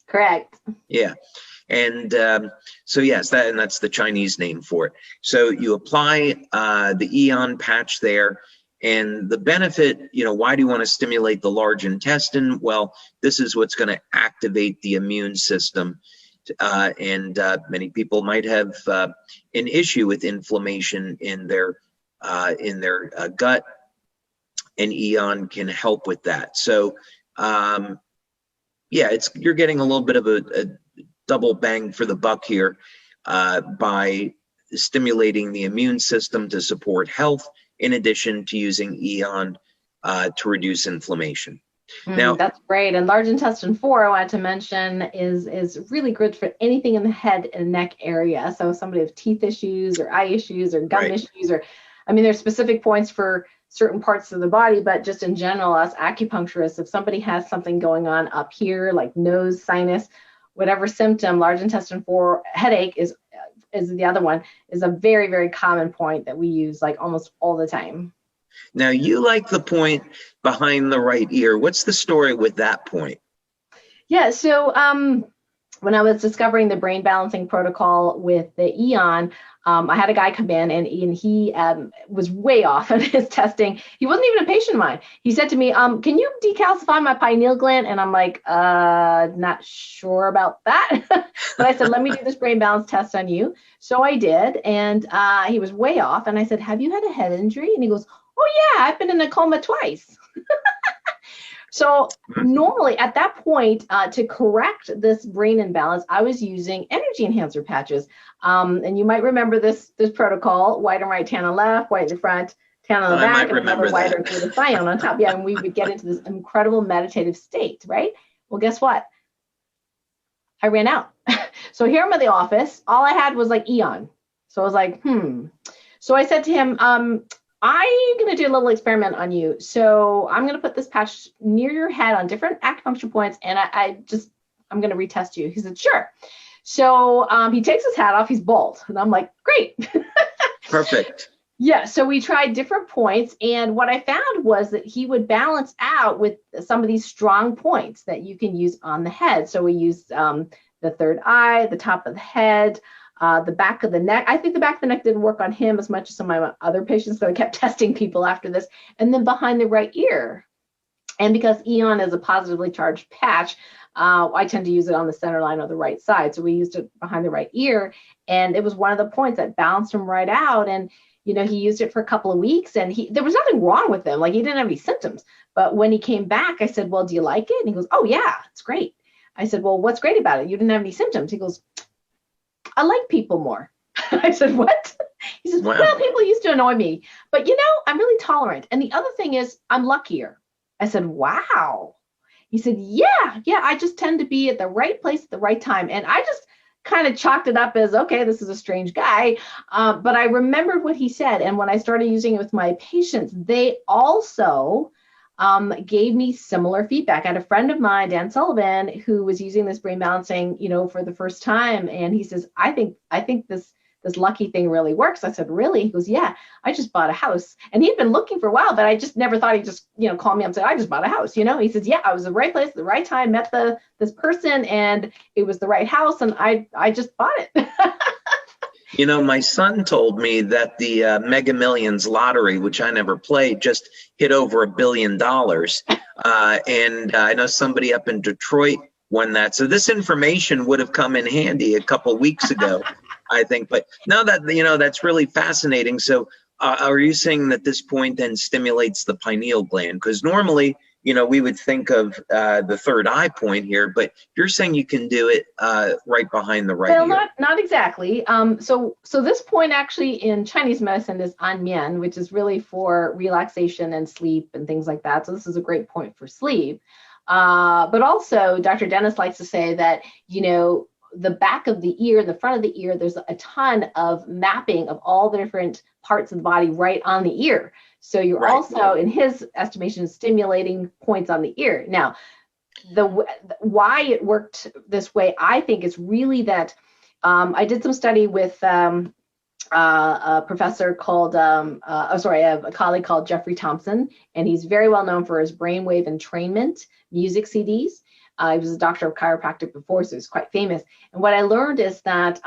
Correct. Yeah. And so yes, that's the Chinese name for it. So you apply the Eon patch there. And the benefit, why do you want to stimulate the large intestine? Well, this is what's going to activate the immune system. And many people might have an issue with inflammation in their gut, and Eon can help with that. So, yeah, you're getting a little bit of a double bang for the buck here by stimulating the immune system to support health, in addition to using Eon to reduce inflammation. Now, that's great. And large intestine 4, I wanted to mention, is really good for anything in the head and neck area. So somebody with teeth issues or eye issues or gum issues, there's specific points for certain parts of the body, but just in general, as acupuncturists, if somebody has something going on up here, like nose, sinus, whatever symptom, large intestine 4, headache is the other one, is a very, very common point that we use like almost all the time. Now, you like the point behind the right ear. What's the story with that point? Yeah, so when I was discovering the brain balancing protocol with the Eon, I had a guy come in and he was way off in his testing. He wasn't even a patient of mine. He said to me, can you decalcify my pineal gland? And I'm like, not sure about that. But I said, let me do this brain balance test on you. So I did, and he was way off. And I said, have you had a head injury? And he goes, oh yeah, I've been in a coma twice. So normally at that point, to correct this brain imbalance, I was using energy enhancer patches. And you might remember this protocol: white on right, tan on left, white in the front, tan on the back, and another white or glutathione on top. Yeah, and we would get into this incredible meditative state, right? Well, guess what? I ran out. So here I'm at the office. All I had was like Eon. So I was like, So I said to him, I'm going to do a little experiment on you. So I'm going to put this patch near your head on different acupuncture points, and I'm going to retest you. He said, sure. So he takes his hat off. He's bald. And I'm like, great. Perfect. Yeah. So we tried different points. And what I found was that he would balance out with some of these strong points that you can use on the head. So we used the third eye, the top of the head, the back of the neck. I think the back of the neck didn't work on him as much as some of my other patients, so I kept testing people after this. And then behind the right ear. And because Eon is a positively charged patch, I tend to use it on the center line of the right side. So we used it behind the right ear. And it was one of the points that balanced him right out. And, you know, he used it for a couple of weeks and there was nothing wrong with him. Like, he didn't have any symptoms. But when he came back, I said, well, do you like it? And he goes, oh, yeah, it's great. I said, well, what's great about it? You didn't have any symptoms. He goes, I like people more. I said, what? He says, Wow. well, people used to annoy me. But, you know, I'm really tolerant. And the other thing is, I'm luckier. I said, wow. He said, yeah, I just tend to be at the right place at the right time. And I just kind of chalked it up as, okay, this is a strange guy. But I remembered what he said. And when I started using it with my patients, they also gave me similar feedback. I had a friend of mine, Dan Sullivan, who was using this brain balancing, you know, for the first time. And he says, I think this lucky thing really works. I said, really? He goes, yeah, I just bought a house. And he'd been looking for a while, but I just never thought he'd just, you know, call me up and say, I just bought a house, you know? He says, yeah, I was in the right place at the right time, met this person, and it was the right house, and I just bought it. You know, my son told me that the Mega Millions lottery, which I never played, just hit over $1 billion. And I know somebody up in Detroit won that. So this information would have come in handy a couple weeks ago, I think. But no, that, you know, that's really fascinating. So are you saying that this point then stimulates the pineal gland? Because normally, you know, we would think of the third eye point here, but you're saying you can do it right behind the right ear. Well, not exactly. So this point actually in Chinese medicine is anmian, which is really for relaxation and sleep and things like that. So this is a great point for sleep. But also, Dr. Dennis likes to say that, you know, the back of the ear, the front of the ear, there's a ton of mapping of all the different parts of the body right on the ear. So you're also, in his estimation, stimulating points on the ear. Now, why it worked this way, I think, is really that I did some study with a professor called, a colleague called Jeffrey Thompson, and he's very well known for his brainwave entrainment music CDs. He was a doctor of chiropractic before, so he's quite famous. And what I learned is that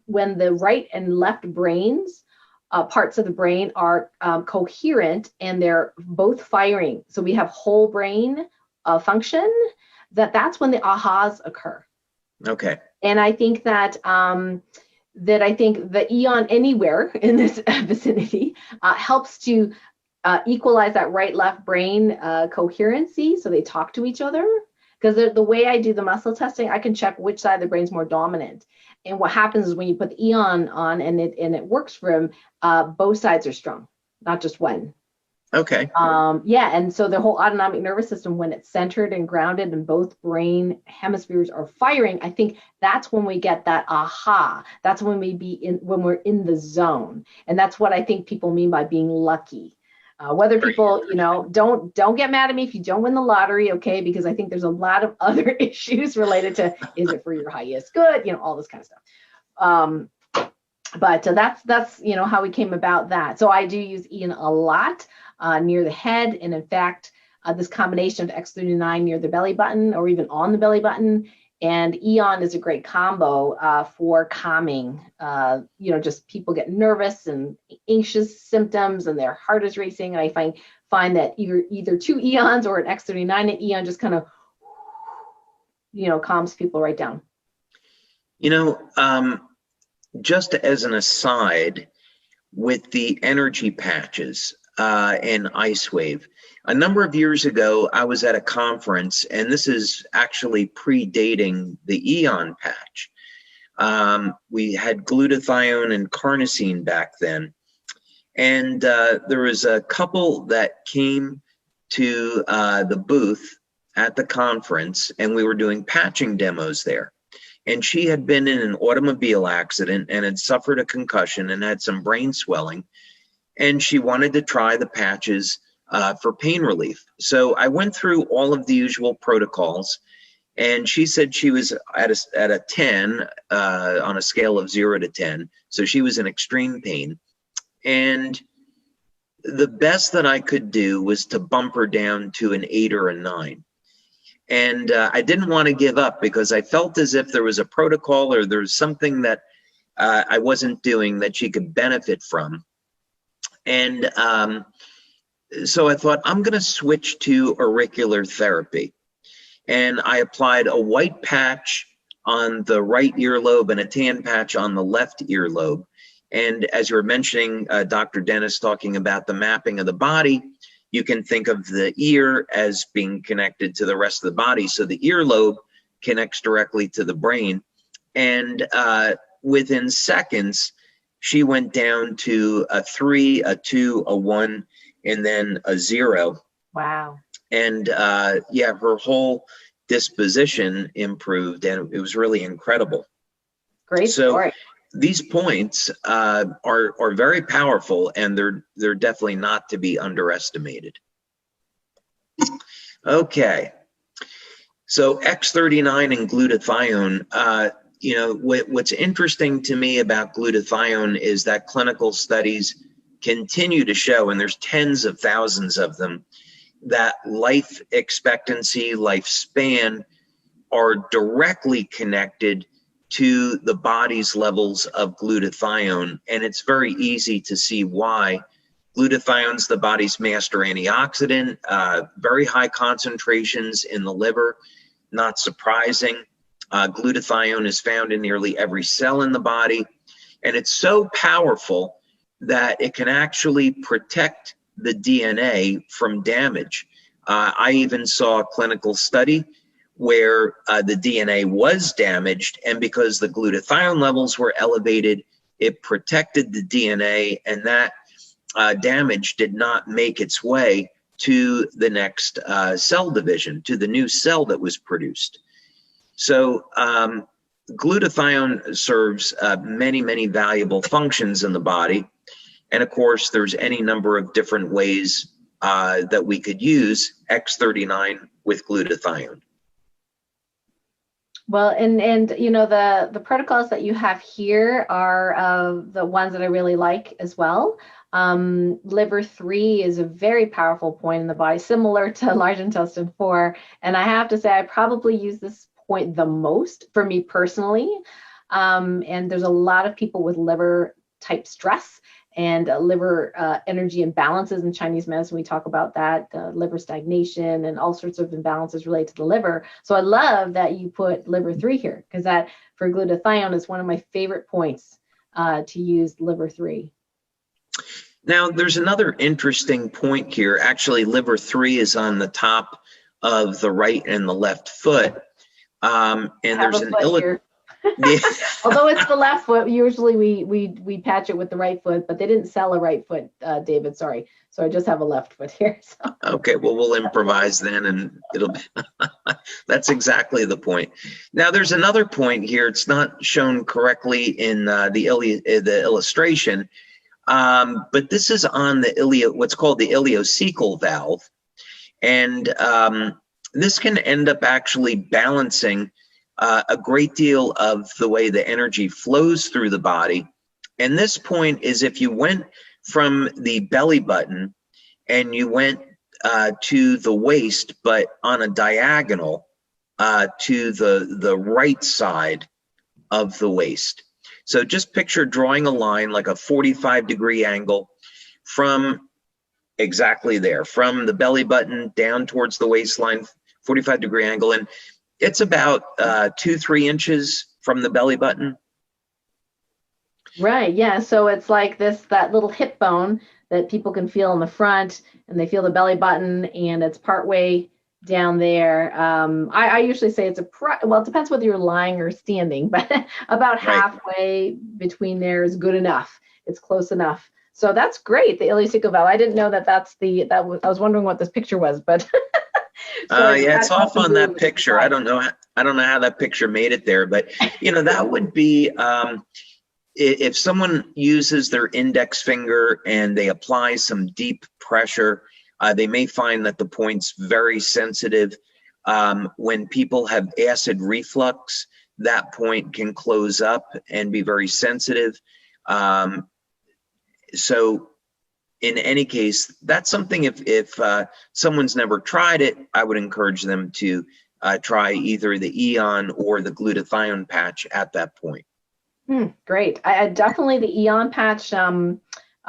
when the right and left brains, parts of the brain are coherent and they're both firing, so we have whole brain function, that's when the ahas occur. Okay. And I think that I think the Eon anywhere in this vicinity helps to equalize that right-left brain coherency, so they talk to each other. Because the way I do the muscle testing, I can check which side of the brain is more dominant. And what happens is when you put the Eon on and it works for him, both sides are strong, not just one. Okay. Yeah, and so the whole autonomic nervous system, when it's centered and grounded and both brain hemispheres are firing, I think that's when we get that aha. That's when when we're in the zone. And that's what I think people mean by being lucky. Whether people, you know, don't get mad at me if you don't win the lottery, okay? Because I think there's a lot of other issues related to, is it for your highest good, you know, all this kind of stuff. But that's you know, how we came about that. So I do use Eon a lot near the head, and in fact, this combination of X39 near the belly button or even on the belly button, and Eon is a great combo for calming, you know, just people get nervous and anxious symptoms and their heart is racing. And I find that either 2 Eons or an X39 Eon just kind of, you know, calms people right down. You know, just as an aside, with the energy patches and IceWave, a number of years ago, I was at a conference, and this is actually predating the Eon patch. We had glutathione and carnosine back then. And there was a couple that came to the booth at the conference, and we were doing patching demos there. And she had been in an automobile accident and had suffered a concussion and had some brain swelling. And she wanted to try the patches for pain relief. So I went through all of the usual protocols, and she said she was at a 10 on a scale of 0 to 10. So she was in extreme pain. And the best that I could do was to bump her down to an 8 or a 9. And I didn't want to give up because I felt as if there was a protocol or there was something that I wasn't doing that she could benefit from. And so I thought, I'm going to switch to auricular therapy. And I applied a white patch on the right earlobe and a tan patch on the left earlobe. And as you were mentioning, Dr. Dennis talking about the mapping of the body, you can think of the ear as being connected to the rest of the body. So the earlobe connects directly to the brain. And within seconds, she went down to a 3, a 2, a 1, and then a 0. Wow. And yeah, her whole disposition improved, and it was really incredible. Great story. These points are very powerful, and they're definitely not to be underestimated. Okay, so X39 and glutathione. You know, what's interesting to me about glutathione is that clinical studies continue to show, and there's tens of thousands of them, that life expectancy, lifespan are directly connected to the body's levels of glutathione. And it's very easy to see why. Glutathione's the body's master antioxidant, very high concentrations in the liver, not surprising. Glutathione is found in nearly every cell in the body, and it's so powerful that it can actually protect the DNA from damage. I even saw a clinical study where the DNA was damaged, and because the glutathione levels were elevated, it protected the DNA, and that damage did not make its way to the next cell division, to the new cell that was produced. So glutathione serves many, many valuable functions in the body. And of course, there's any number of different ways that we could use X39 with glutathione. Well, and you know, the protocols that you have here are the ones that I really like as well. Liver 3 is a very powerful point in the body, similar to large intestine 4. And I have to say, I probably use this point the most for me personally. And there's a lot of people with liver type stress and liver energy imbalances in Chinese medicine. We talk about that, liver stagnation and all sorts of imbalances related to the liver. So I love that you put liver 3 here, because that for glutathione is one of my favorite points to use liver 3. Now, there's another interesting point here. Actually, liver 3 is on the top of the right and the left foot. And there's an yeah. Although it's the left foot, usually we patch it with the right foot, but they didn't sell a right foot, David, sorry. So I just have a left foot here. So. Okay, well, we'll improvise then, and it'll be, that's exactly the point. Now, there's another point here. It's not shown correctly in the illustration, but this is on the what's called the ileocecal valve. And this can end up actually balancing a great deal of the way the energy flows through the body. And this point is if you went from the belly button and you went to the waist, but on a diagonal to the right side of the waist. So just picture drawing a line like a 45-degree angle from exactly there, from the belly button down towards the waistline, 45-degree angle. And it's about 2-3 inches from the belly button. Right, yeah, so it's like that little hip bone that people can feel in the front, and they feel the belly button, and it's partway down there. I usually say it's well, it depends whether you're lying or standing, but about halfway between there is good enough. It's close enough. So that's great, the ileocecal valve. I didn't know I was wondering what this picture was, but yeah, it's off on that picture. I don't know how that picture made it there, but you know, that would be if someone uses their index finger and they apply some deep pressure, they may find that the point's very sensitive. When people have acid reflux, that point can close up and be very sensitive. So in any case, that's something if someone's never tried it, I would encourage them to try either the Eon or the glutathione patch at that point. Great. I definitely the Eon patch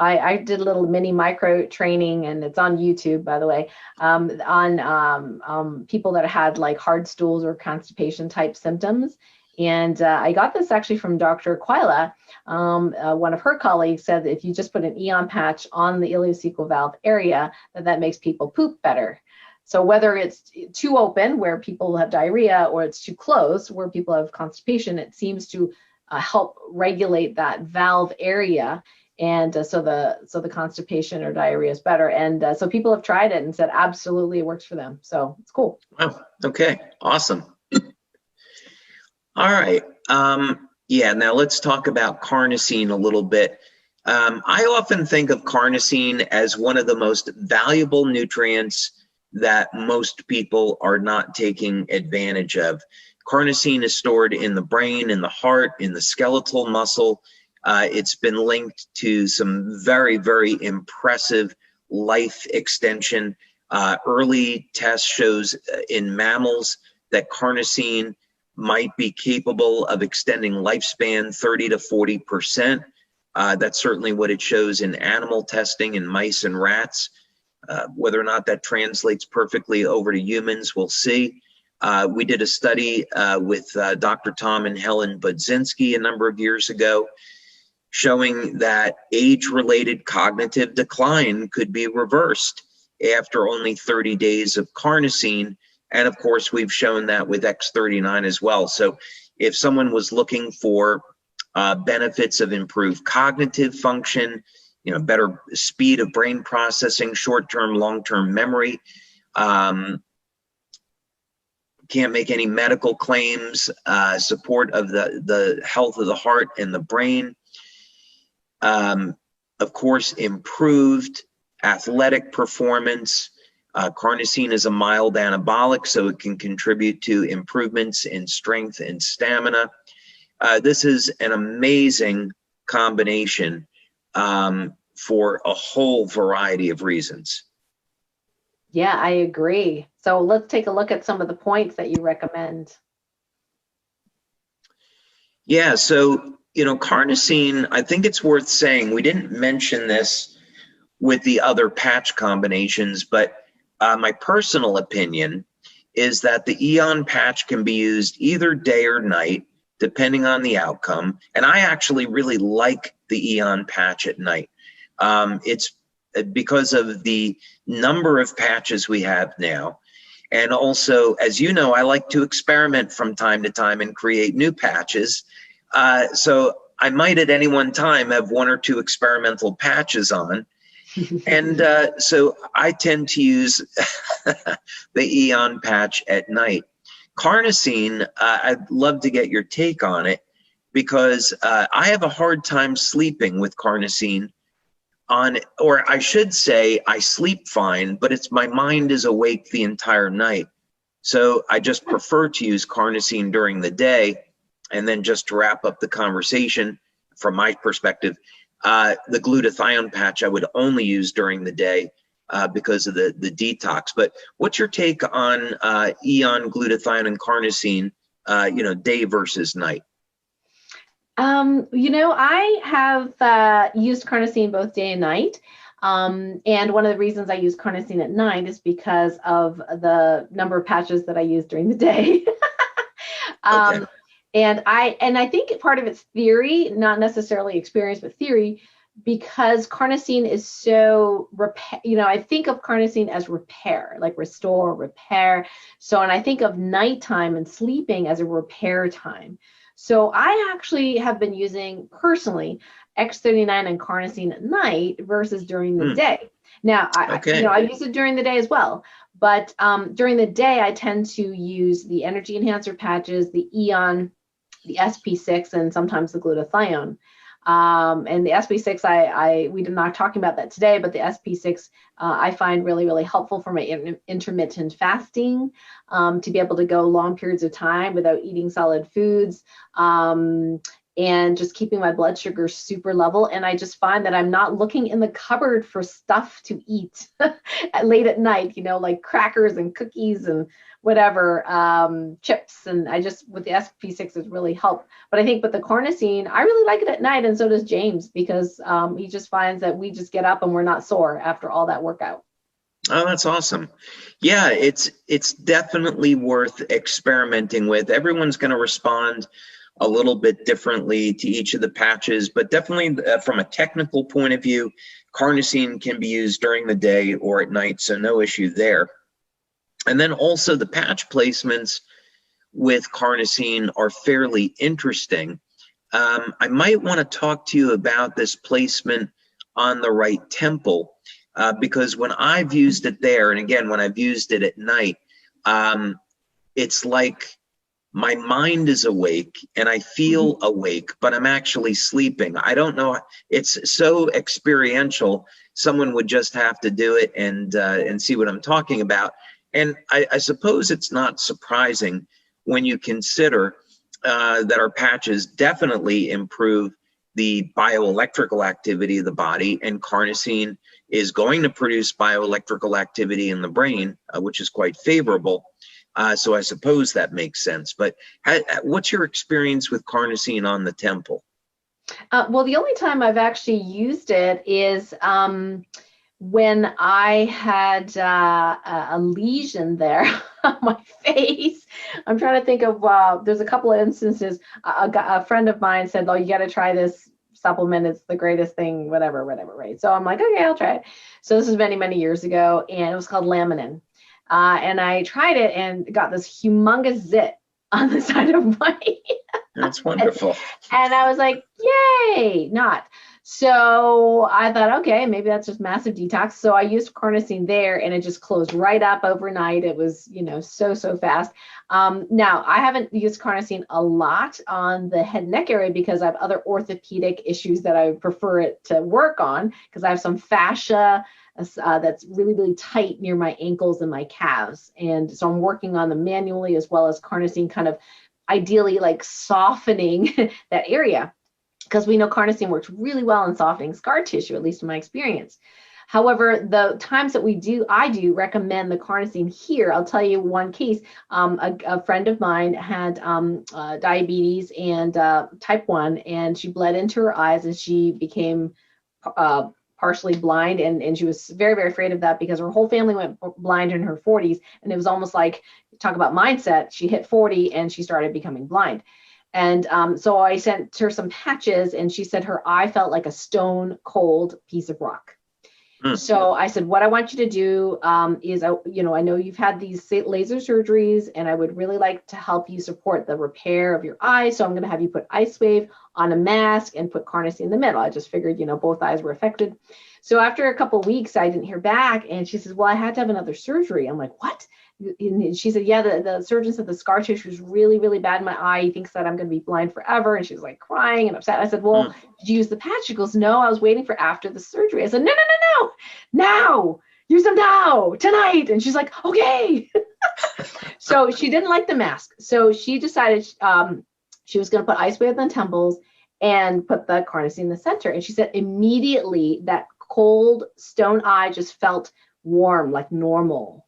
I did a little mini micro training, and it's on YouTube, by the way, on people that had like hard stools or constipation type symptoms. And I got this actually from Dr. Quila. One of her colleagues said that if you just put an Eon patch on the ileocecal valve area, that makes people poop better. So whether it's too open, where people have diarrhea, or it's too closed, where people have constipation, it seems to help regulate that valve area. And so the constipation or diarrhea is better. And so people have tried it and said absolutely it works for them. So it's cool. Wow. Okay. Awesome. All right. Yeah. Now let's talk about carnosine a little bit. I often think of carnosine as one of the most valuable nutrients that most people are not taking advantage of. Carnosine is stored in the brain, in the heart, in the skeletal muscle. It's been linked to some very, very impressive life extension. Early tests shows in mammals that carnosine might be capable of extending lifespan 30 to 40%. That's certainly what it shows in animal testing in mice and rats. Whether or not that translates perfectly over to humans, we'll see. We did a study with Dr. Tom and Helen Budzinski a number of years ago, showing that age-related cognitive decline could be reversed after only 30 days of carnosine. And of course, we've shown that with X39 as well. So if someone was looking for benefits of improved cognitive function, better speed of brain processing, short-term, long-term memory, can't make any medical claims, support of the health of the heart and the brain. Of course, improved athletic performance. Carnosine is a mild anabolic, so it can contribute to improvements in strength and stamina. This is an amazing combination for a whole variety of reasons. Yeah, I agree. So let's take a look at some of the points that you recommend. Yeah, so, carnosine, I think it's worth saying, we didn't mention this with the other patch combinations, but my personal opinion is that the Eon patch can be used either day or night, depending on the outcome. And I actually really like the Eon patch at night. It's because of the number of patches we have now. And also, as you know, I like to experiment from time to time and create new patches. So I might at any one time have one or two experimental patches on. And so I tend to use the Eon patch at night. Carnosine, I'd love to get your take on it, because I have a hard time sleeping with carnosine on, or I should say I sleep fine, but it's my mind is awake the entire night. So I just prefer to use carnosine during the day. And then just to wrap up the conversation, from my perspective, the glutathione patch I would only use during the day because of the detox. But what's your take on Eon, glutathione, and carnosine, day versus night? I have used carnosine both day and night. And one of the reasons I use carnosine at night is because of the number of patches that I use during the day. Okay. And I think part of it's theory, not necessarily experience, but theory, because carnosine is so I think of carnosine as repair, like restore, repair. So, and I think of nighttime and sleeping as a repair time. So I actually have been using personally X39 and carnosine at night versus during the day. Now, I use it during the day as well. But during the day, I tend to use the energy enhancer patches, the Eon, the SP6, and sometimes the glutathione. And the SP6, we did not talking about that today, but the SP6 I find really, really helpful for my intermittent fasting, to be able to go long periods of time without eating solid foods. And and just keeping my blood sugar super level. And I just find that I'm not looking in the cupboard for stuff to eat late at night, you know, like crackers and cookies and whatever, chips. And I just, with the SP6, has really helped. But I think with the carnosine, I really like it at night, and so does James, because he just finds that we just get up and we're not sore after all that workout. Oh, that's awesome. Yeah, it's definitely worth experimenting with. Everyone's going to respond a little bit differently to each of the patches, but definitely from a technical point of view, carnosine can be used during the day or at night, so no issue there. And then also the patch placements with carnosine are fairly interesting. I might want to talk to you about this placement on the right temple, because when I've used it there, and again, when I've used it at night, it's like my mind is awake and I feel awake, but I'm actually sleeping. I don't know. It's so experiential. Someone would just have to do it and see what I'm talking about. And I suppose it's not surprising when you consider that our patches definitely improve the bioelectrical activity of the body, and carnosine is going to produce bioelectrical activity in the brain, which is quite favorable. So I suppose that makes sense. But what's your experience with carnosine on the temple? Well, the only time I've actually used it is when I had a lesion there on my face. I'm trying to think of, there's a couple of instances. A friend of mine said, oh, you got to try this supplement. It's the greatest thing, whatever, right? So I'm like, okay, I'll try it. So this is many, many years ago, and it was called laminin. And I tried it and got this humongous zit on the side of my That's wonderful. and I was like, yay, not. So I thought, okay, maybe that's just massive detox. So I used carnosine there, and it just closed right up overnight. It was, you know, so fast. Now, I haven't used carnosine a lot on the head and neck area because I have other orthopedic issues that I prefer it to work on, because I have some fascia that's really tight near my ankles and my calves. And so I'm working on them manually, as well as carnosine kind of ideally like softening that area, because we know carnosine works really well in softening scar tissue, at least in my experience. However, the times that I do recommend the carnosine here. I'll tell you one case. A friend of mine had diabetes and type 1, and she bled into her eyes, and she became partially blind, and she was very afraid of that, because her whole family went blind in her 40s, and it was almost like, talk about mindset, she hit 40 and she started becoming blind. And so I sent her some patches, and she said her eye felt like a stone cold piece of rock. So I said, what I want you to do is, you know, I know you've had these laser surgeries, and I would really like to help you support the repair of your eye. So I'm going to have you put LifeWave on a mask and put carnosine in the middle. I just figured, you know, both eyes were affected. So after a couple of weeks, I didn't hear back, and she says, well, I had to have another surgery. I'm like, what? And she said, yeah, the surgeon said the scar tissue is really bad in my eye. He thinks that I'm going to be blind forever. And she was like crying and upset. I said, well, did you use the patch? She goes, no, I was waiting for after the surgery. I said, no, now, use them now, tonight. And she's like, okay. So she didn't like the mask. So she decided she was going to put LifeWave on the temples and put the carnosine in the center. And she said immediately that cold stone eye just felt warm, like normal.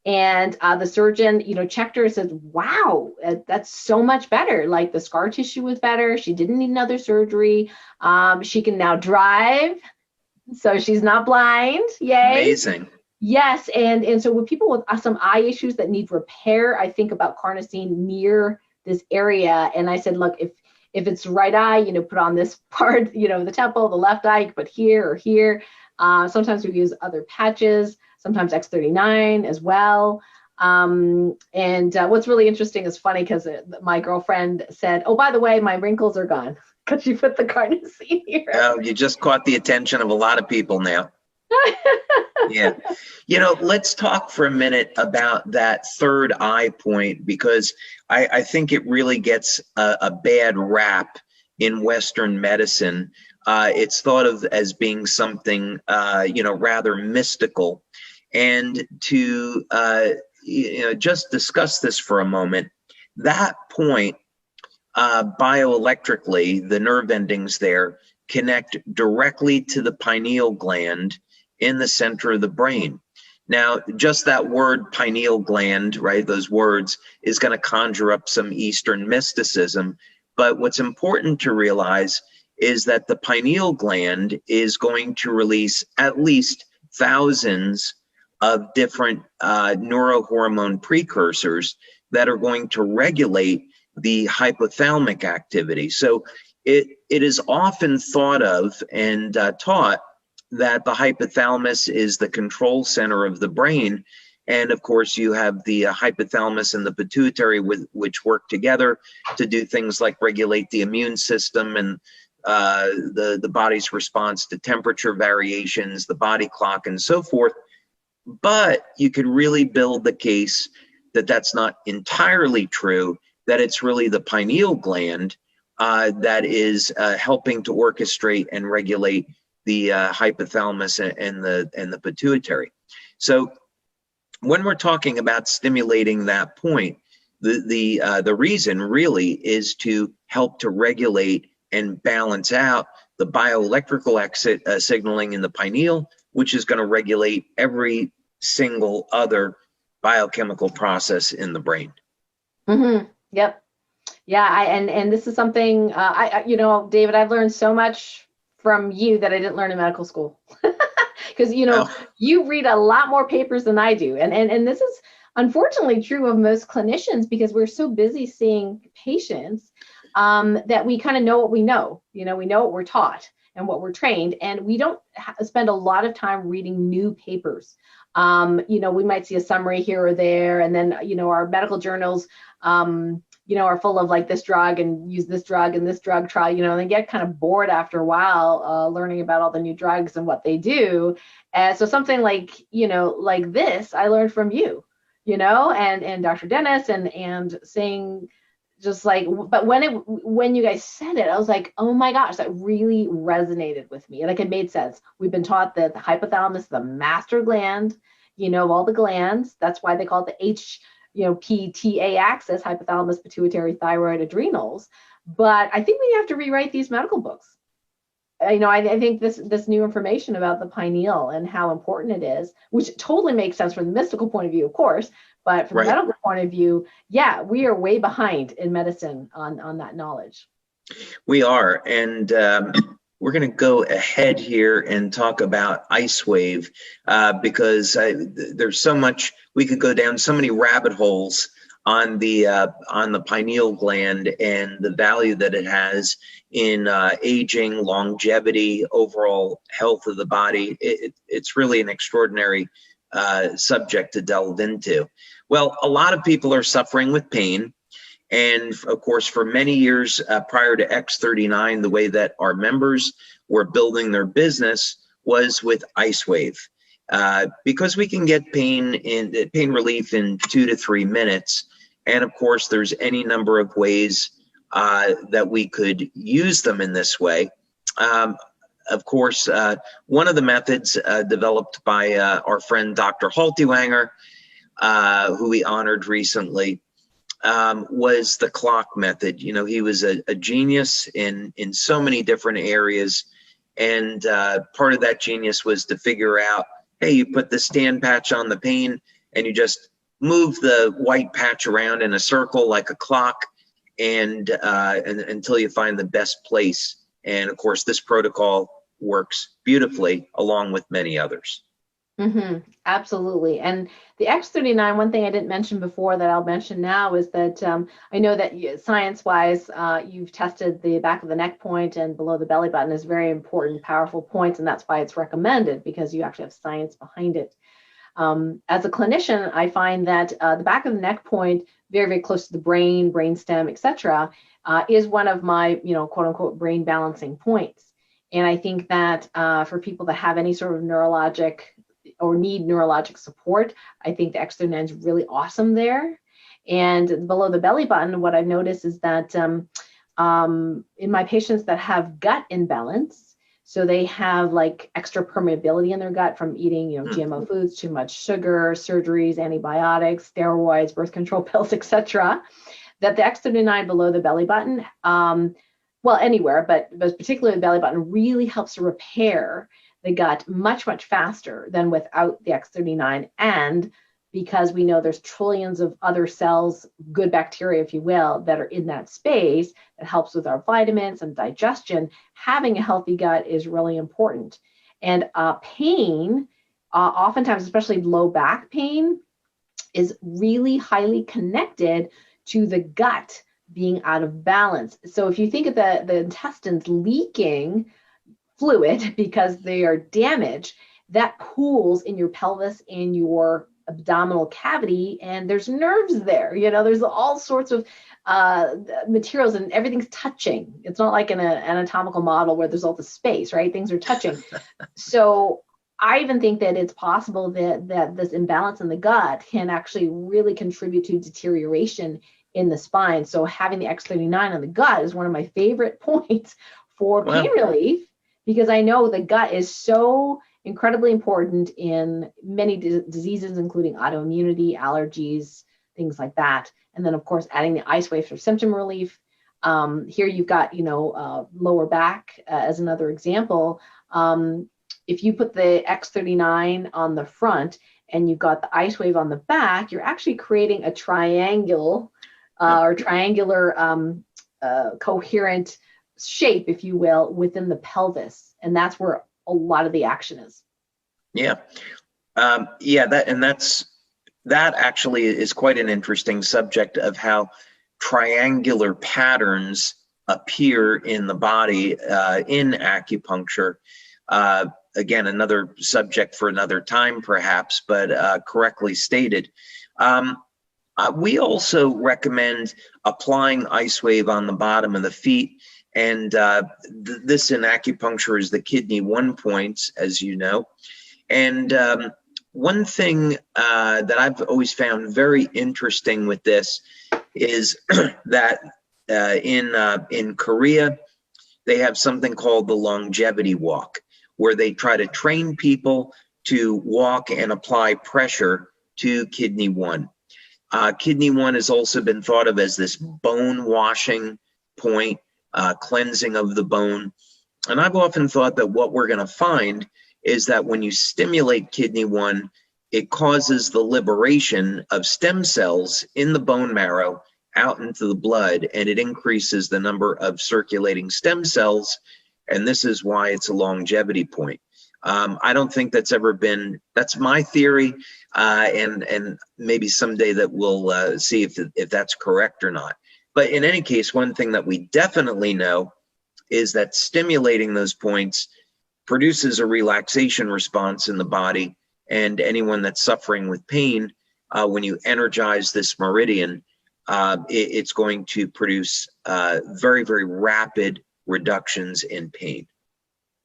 And the surgeon, you know, checked her and said, wow, that's so much better. Like the scar tissue was better. She didn't need another surgery. She can now drive. So she's not blind. Yay. Amazing. Yes. And so with people with some eye issues that need repair, I think about carnosine near this area. And I said, look, if it's right eye, you know, put on this part, you know, the temple, the left eye, you can put here or here. Sometimes we use other patches, sometimes X39 as well. And what's really interesting is funny, because my girlfriend said, oh, by the way, my wrinkles are gone because you put the carnosine here. Oh, you just caught the attention of a lot of people now. Yeah. You know, let's talk for a minute about that third eye point, because I think it really gets a bad rap in Western medicine. It's thought of as being something, you know, rather mystical. And to, you know, just discuss this for a moment, that point bioelectrically, the nerve endings there connect directly to the pineal gland in the center of the brain. Now, just that word pineal gland, right, those words, is going to conjure up some Eastern mysticism. But what's important to realize is that the pineal gland is going to release at least thousands of different neurohormone precursors that are going to regulate the hypothalamic activity. So it is often thought of and taught that the hypothalamus is the control center of the brain. And of course, you have the hypothalamus and the pituitary, which work together to do things like regulate the immune system and the body's response to temperature variations, the body clock, and so forth. But you could really build the case that that's not entirely true, that it's really the pineal gland that is helping to orchestrate and regulate the hypothalamus and the pituitary. So when we're talking about stimulating that point, the reason really is to help to regulate and balance out the bioelectrical signaling in the pineal, which is going to regulate every single other biochemical process in the brain. Mm-hmm. Yep. Yeah. And this is something David, I've learned so much from you that I didn't learn in medical school. Because you read a lot more papers than I do, and this is unfortunately true of most clinicians, because we're so busy seeing patients that we kind of know what we know. We know what we're taught and what we're trained, and we don't spend a lot of time reading new papers. We might see a summary here or there, and then our medical journals are full of like this drug and use this drug and this drug trial, and they get kind of bored after a while learning about all the new drugs and what they do. And so something like this, I learned from you, and Dr. Dennis and saying just like, but when you guys said it, I was like, oh my gosh, that really resonated with me. Like, it made sense. We've been taught that the hypothalamus is the master gland, of all the glands. That's why they call it the PTA axis, hypothalamus, pituitary, thyroid, adrenals. But I think we have to rewrite these medical books. I think this new information about the pineal and how important it is, which totally makes sense from the mystical point of view, of course, but from the medical point of view, yeah, we are way behind in medicine on that knowledge. We are, and we're going to go ahead here and talk about IceWave because there's so much, we could go down so many rabbit holes on the pineal gland and the value that it has in aging, longevity, overall health of the body. It's really an extraordinary subject to delve into. Well, a lot of people are suffering with pain. And of course, for many years prior to X39, the way that our members were building their business was with IceWave. Because we can get pain relief in 2 to 3 minutes. And of course, there's any number of ways that we could use them in this way. Of course, one of the methods developed by our friend Dr. Haltiwanger, who we honored recently, was the clock method. He was a genius in so many different areas. And part of that genius was to figure out, hey, you put the stand patch on the pain and you just move the white patch around in a circle like a clock and until you find the best place. And of course, this protocol works beautifully along with many others. Mm-hmm. Absolutely. And the X39, one thing I didn't mention before that I'll mention now is that I know that science-wise, you've tested the back of the neck point and below the belly button as very important, powerful points, and that's why it's recommended, because you actually have science behind it. As a clinician, I find that the back of the neck point, very, very close to the brain, brainstem, etc., is one of my, quote unquote, brain balancing points. And I think that for people that have any sort of neurologic or need neurologic support, I think the X39 is really awesome there. And below the belly button, what I've noticed is that in my patients that have gut imbalance, so they have like extra permeability in their gut from eating, GMO foods, too much sugar, surgeries, antibiotics, steroids, birth control pills, etc., that the X39 below the belly button, well, anywhere, but particularly the belly button, really helps to repair the gut much, much faster than without the X39. And because we know there's trillions of other cells, good bacteria, if you will, that are in that space, that helps with our vitamins and digestion, having a healthy gut is really important. And pain, oftentimes, especially low back pain, is really highly connected to the gut being out of balance. So if you think of the intestines leaking fluid because they are damaged, that pools in your pelvis and your abdominal cavity, and there's nerves there. There's all sorts of materials, and everything's touching. It's not like in an anatomical model where there's all the space, right? Things are touching. So I even think that it's possible that this imbalance in the gut can actually really contribute to deterioration in the spine. So having the X39 on the gut is one of my favorite points for pain relief, because I know the gut is so incredibly important in many diseases, including autoimmunity, allergies, things like that. And then, of course, adding the IceWave for symptom relief. Here you've got, lower back as another example. If you put the X39 on the front and you've got the IceWave on the back, you're actually creating a triangular coherent shape, if you will, within the pelvis. And that's where a lot of the action is. Yeah. That actually is quite an interesting subject of how triangular patterns appear in the body in acupuncture. Again, another subject for another time, perhaps, but correctly stated. We also recommend applying IceWave on the bottom of the feet. And this in acupuncture is the kidney 1 points, as you know. And one thing that I've always found very interesting with this is that in Korea, they have something called the longevity walk, where they try to train people to walk and apply pressure to kidney 1. Kidney 1 has also been thought of as this bone washing point, cleansing of the bone. And I've often thought that what we're going to find is that when you stimulate kidney 1, it causes the liberation of stem cells in the bone marrow out into the blood, and it increases the number of circulating stem cells. And this is why it's a longevity point. I don't think that's ever been, that's my theory. And maybe someday that we'll see if that's correct or not. But in any case, one thing that we definitely know is that stimulating those points produces a relaxation response in the body. And anyone that's suffering with pain, when you energize this meridian, it's going to produce very, very rapid reductions in pain.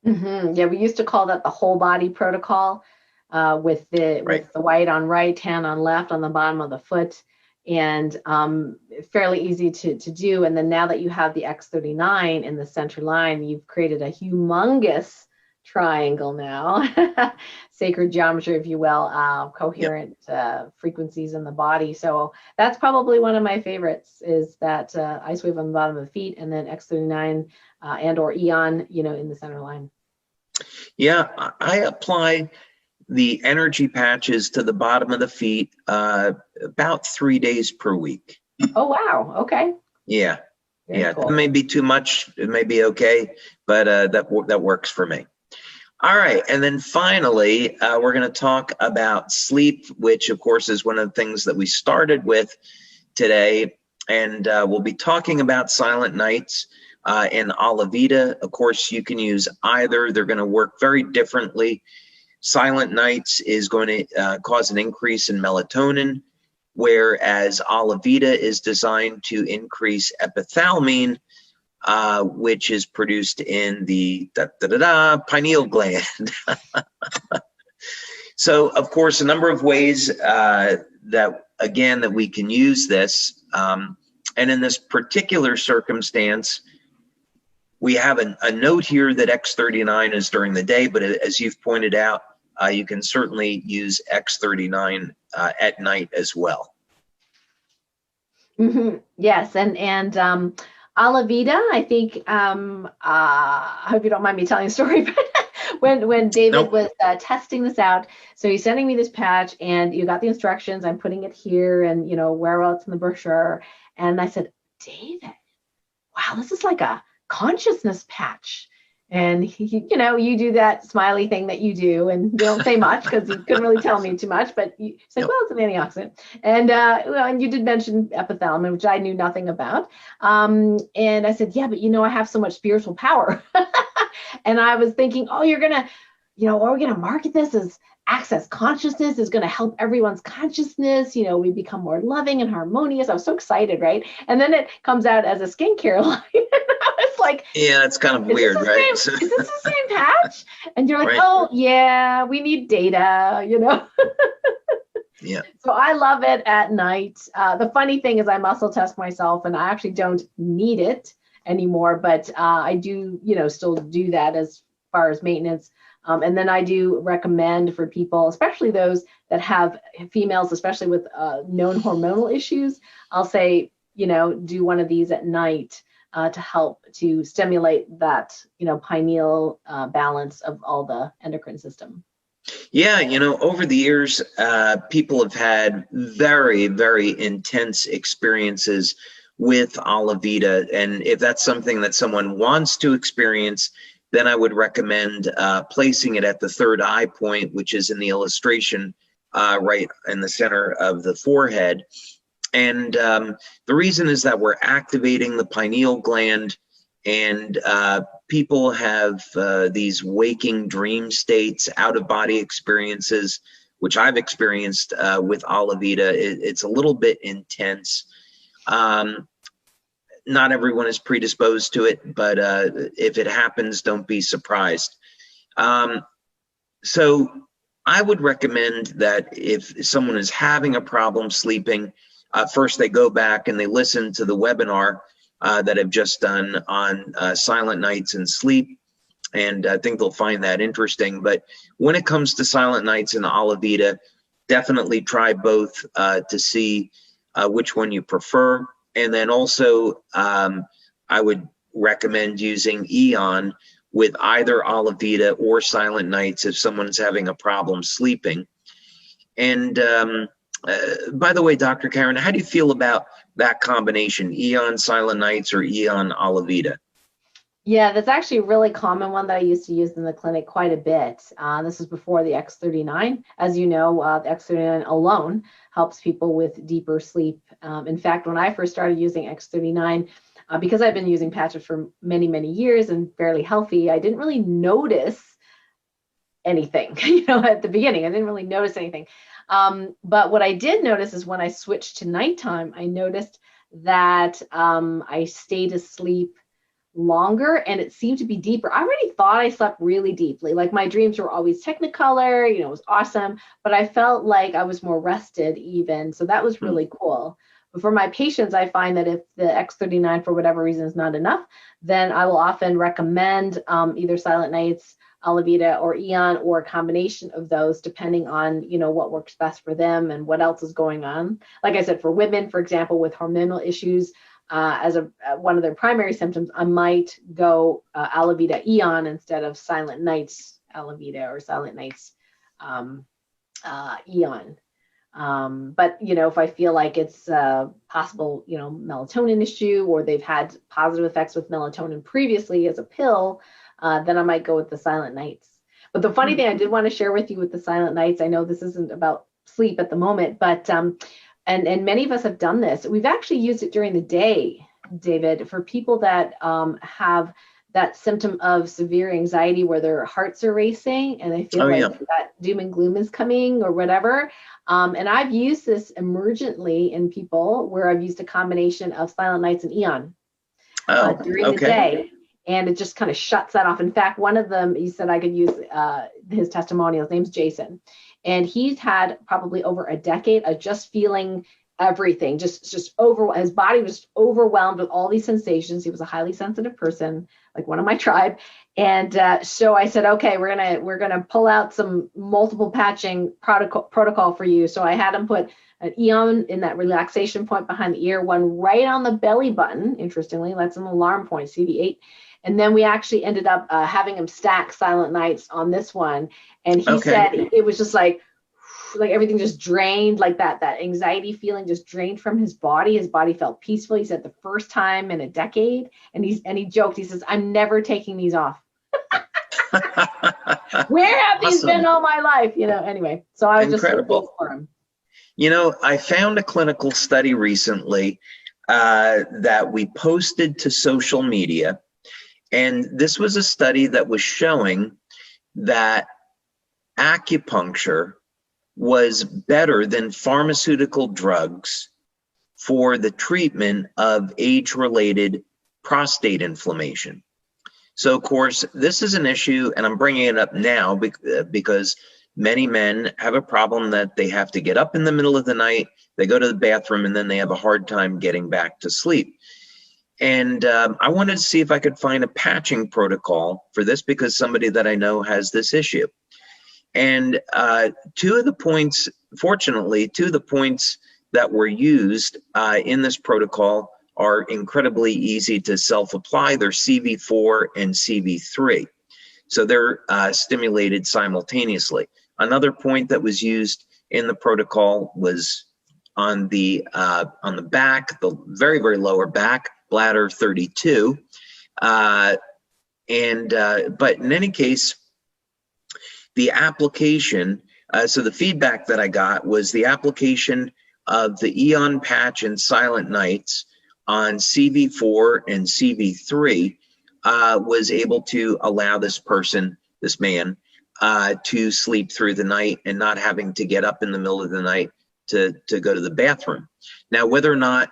Mm-hmm. Yeah, we used to call that the whole body protocol, with the white on right, tan on left, on the bottom of the foot, and fairly easy to do. And then now that you have the X39 in the center line, you've created a humongous triangle now, sacred geometry, if you will, coherent frequencies in the body. So that's probably one of my favorites, is that IceWave on the bottom of the feet, and then X39 and or Eon, in the center line. Yeah, I apply the energy patches to the bottom of the feet about 3 days per week. Oh, wow. Okay. Yeah. Very cool. It may be too much. It may be okay, but that works for me. All right. And then finally, we're going to talk about sleep, which, of course, is one of the things that we started with today. And we'll be talking about silent nights and Alavita. Of course, you can use either. They're going to work very differently. Silent nights is going to cause an increase in melatonin, whereas Alavita is designed to increase epithalamine, which is produced in the pineal gland. So, of course, a number of ways that we can use this. And in this particular circumstance, we have a note here that X39 is during the day, but as you've pointed out, you can certainly use X39 at night as well. Yes, and Alavida, I think, I hope you don't mind me telling a story, but when David Nope. was testing this out, so he's sending me this patch, and you got the instructions, I'm putting it here, and where else in the brochure, and I said, David, wow, this is like a consciousness patch. And you do that smiley thing that you do, and you don't say much because you couldn't really tell me too much, but you said, Yep. well, it's an antioxidant. And and you did mention epithalamium, which I knew nothing about. And I said, yeah, but I have so much spiritual power. And I was thinking, oh, you're gonna, are we gonna market this as access consciousness is going to help everyone's consciousness. We become more loving and harmonious. I was so excited, right? And then it comes out as a skincare line. I was like, yeah, it's kind of weird, right? Is this the same patch? And you're like, right. Oh yeah, we need data, Yeah. So I love it at night. The funny thing is I muscle test myself, and I actually don't need it anymore, but I do, still do that as far as maintenance. And then I do recommend for people, especially those that have females, especially with known hormonal issues, I'll say, do one of these at night to help to stimulate that, pineal balance of all the endocrine system. Yeah, over the years, people have had very, very intense experiences with Alavida. And if that's something that someone wants to experience, then I would recommend placing it at the third eye point, which is in the illustration right in the center of the forehead. And the reason is that we're activating the pineal gland, and people have these waking dream states, out-of-body experiences, which I've experienced with Alavida. It's a little bit intense. Not everyone is predisposed to it, but if it happens, don't be surprised. So I would recommend that if someone is having a problem sleeping, first they go back and they listen to the webinar that I've just done on silent nights and sleep, and I think they'll find that interesting. But when it comes to silent nights and Alavida, definitely try both to see which one you prefer. And then also, I would recommend using Eon with either Alavida or Silent Nights if someone's having a problem sleeping. And by the way, Dr. Karen, how do you feel about that combination, Eon Silent Nights or Eon Alavida? Yeah, that's actually a really common one that I used to use in the clinic quite a bit. This was before the X39. As you know, the X39 alone helps people with deeper sleep. In fact, when I first started using X39, because I've been using patches for many, many years and fairly healthy, I didn't really notice anything, at the beginning. I didn't really notice anything. But what I did notice is when I switched to nighttime, I noticed that I stayed asleep longer, and it seemed to be deeper. I already thought I slept really deeply. Like my dreams were always Technicolor, it was awesome, but I felt like I was more rested even. So that was really cool. But for my patients, I find that if the X39 for whatever reason is not enough, then I will often recommend either Silent Nights, Alavida, or Eon, or a combination of those, depending on what works best for them and what else is going on. Like I said, for women, for example, with hormonal issues, as one of their primary symptoms, I might go Alavida Eon instead of Silent Nights Alavida or Silent Nights Eon. But if I feel like it's possible, melatonin issue, or they've had positive effects with melatonin previously as a pill, then I might go with the Silent Nights. But the funny thing I did want to share with you with the Silent Nights, I know this isn't about sleep at the moment, but and many of us have done this. We've actually used it during the day, David, for people that have that symptom of severe anxiety where their hearts are racing and they feel that doom and gloom is coming or whatever. And I've used this emergently in people where I've used a combination of Silent Nights and Eon during the day. And it just kind of shuts that off. In fact, one of them, he said I could use his testimonial. His name's Jason. And he's had probably over a decade of just feeling everything, just over, his body was overwhelmed with all these sensations. He was a highly sensitive person, like one of my tribe. And so I said, okay, we're gonna pull out some multiple patching protocol for you. So I had him put an eon in that relaxation point behind the ear, one right on the belly button. Interestingly, that's an alarm point, CV8. And then we actually ended up having him stack Silent Nights on this one. And he said it was just like everything just drained, like that anxiety feeling just drained from his body. His body felt peaceful. He said the first time in a decade. And he joked, he says, I'm never taking these off. Where have these been all my life? Anyway, so I was just so grateful for him. I found a clinical study recently that we posted to social media. And this was a study that was showing that acupuncture was better than pharmaceutical drugs for the treatment of age-related prostate inflammation. So, of course, this is an issue, and I'm bringing it up now because many men have a problem that they have to get up in the middle of the night, they go to the bathroom, and then they have a hard time getting back to sleep. And I wanted to see if I could find a patching protocol for this because somebody that I know has this issue. And fortunately, two of the points that were used in this protocol are incredibly easy to self-apply. They're CV4 and CV3. So they're stimulated simultaneously. Another point that was used in the protocol was on the back, the very, very lower back, bladder 32. But in any case, the application, so the feedback that I got was the application of the Eon patch and Silent Nights on CV4 and CV3 was able to allow this man, to sleep through the night and not having to get up in the middle of the night to go to the bathroom. Now, whether or not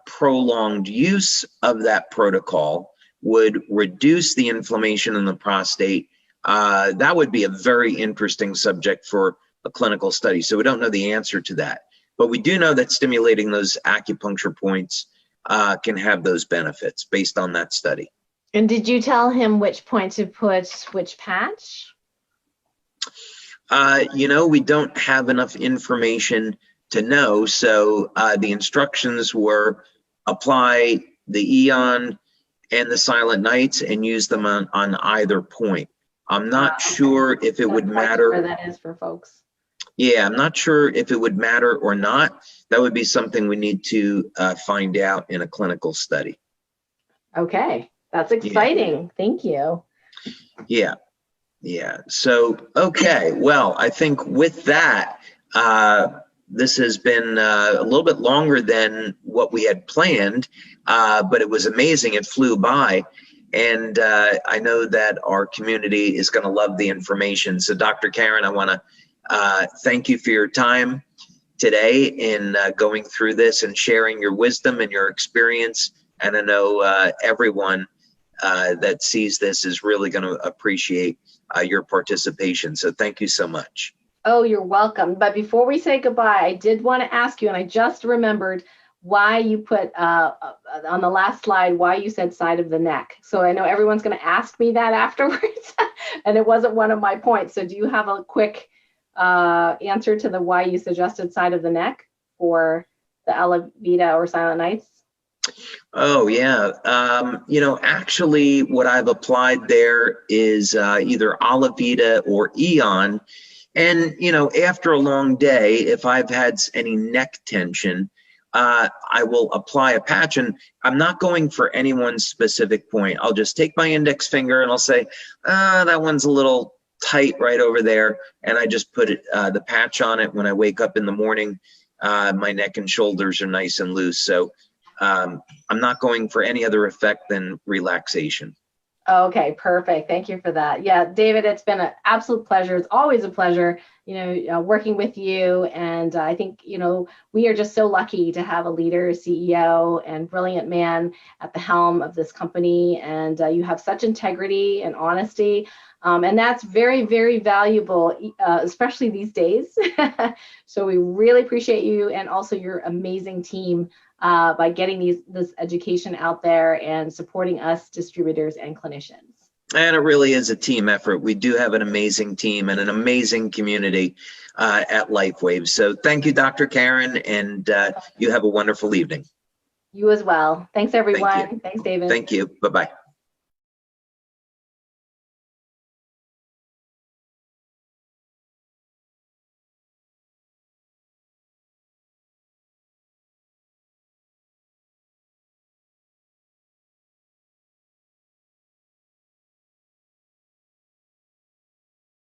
prolonged use of that protocol would reduce the inflammation in the prostate, that would be a very interesting subject for a clinical study. So we don't know the answer to that, but we do know that stimulating those acupuncture points can have those benefits based on that study. And did you tell him which point to put which patch? We don't have enough information to know. So the instructions were apply the Eon and the Silent Nights and use them on either point. I'm not sure if it would matter. Where that is for folks. Yeah, I'm not sure if it would matter or not. That would be something we need to find out in a clinical study. Okay, that's exciting. Yeah. Thank you. Yeah. So, okay. Well, I think with that, this has been a little bit longer than what we had planned, but it was amazing. It flew by. And I know that our community is going to love the information. So, Dr. Karen, I want to thank you for your time today in going through this and sharing your wisdom and your experience. And I know everyone that sees this is really going to appreciate your participation. So thank you so much. Oh, you're welcome. But before we say goodbye, I did want to ask you, and I just remembered why you put on the last slide, why you said side of the neck. So I know everyone's going to ask me that afterwards, and it wasn't one of my points. So do you have a quick answer to the why you suggested side of the neck for the Alavita or Silent Nights? Oh, yeah. Actually, what I've applied there is either Alavita or Eon. And, after a long day, if I've had any neck tension, I will apply a patch, and I'm not going for any one specific point. I'll just take my index finger and I'll say, that one's a little tight right over there. And I just put the patch on it when I wake up in the morning. My neck and shoulders are nice and loose. So I'm not going for any other effect than relaxation. Okay, perfect. Thank you for that. Yeah, David, it's been an absolute pleasure. It's always a pleasure, working with you. And I think, we are just so lucky to have a leader, CEO, and brilliant man at the helm of this company. And you have such integrity and honesty. And that's very, very valuable, especially these days. So we really appreciate you and also your amazing team by getting this education out there and supporting us distributors and clinicians. And it really is a team effort. We do have an amazing team and an amazing community at LifeWave. So thank you, Dr. Karen, and you have a wonderful evening. You as well. Thanks, everyone. Thanks, David. Thank you. Bye-bye.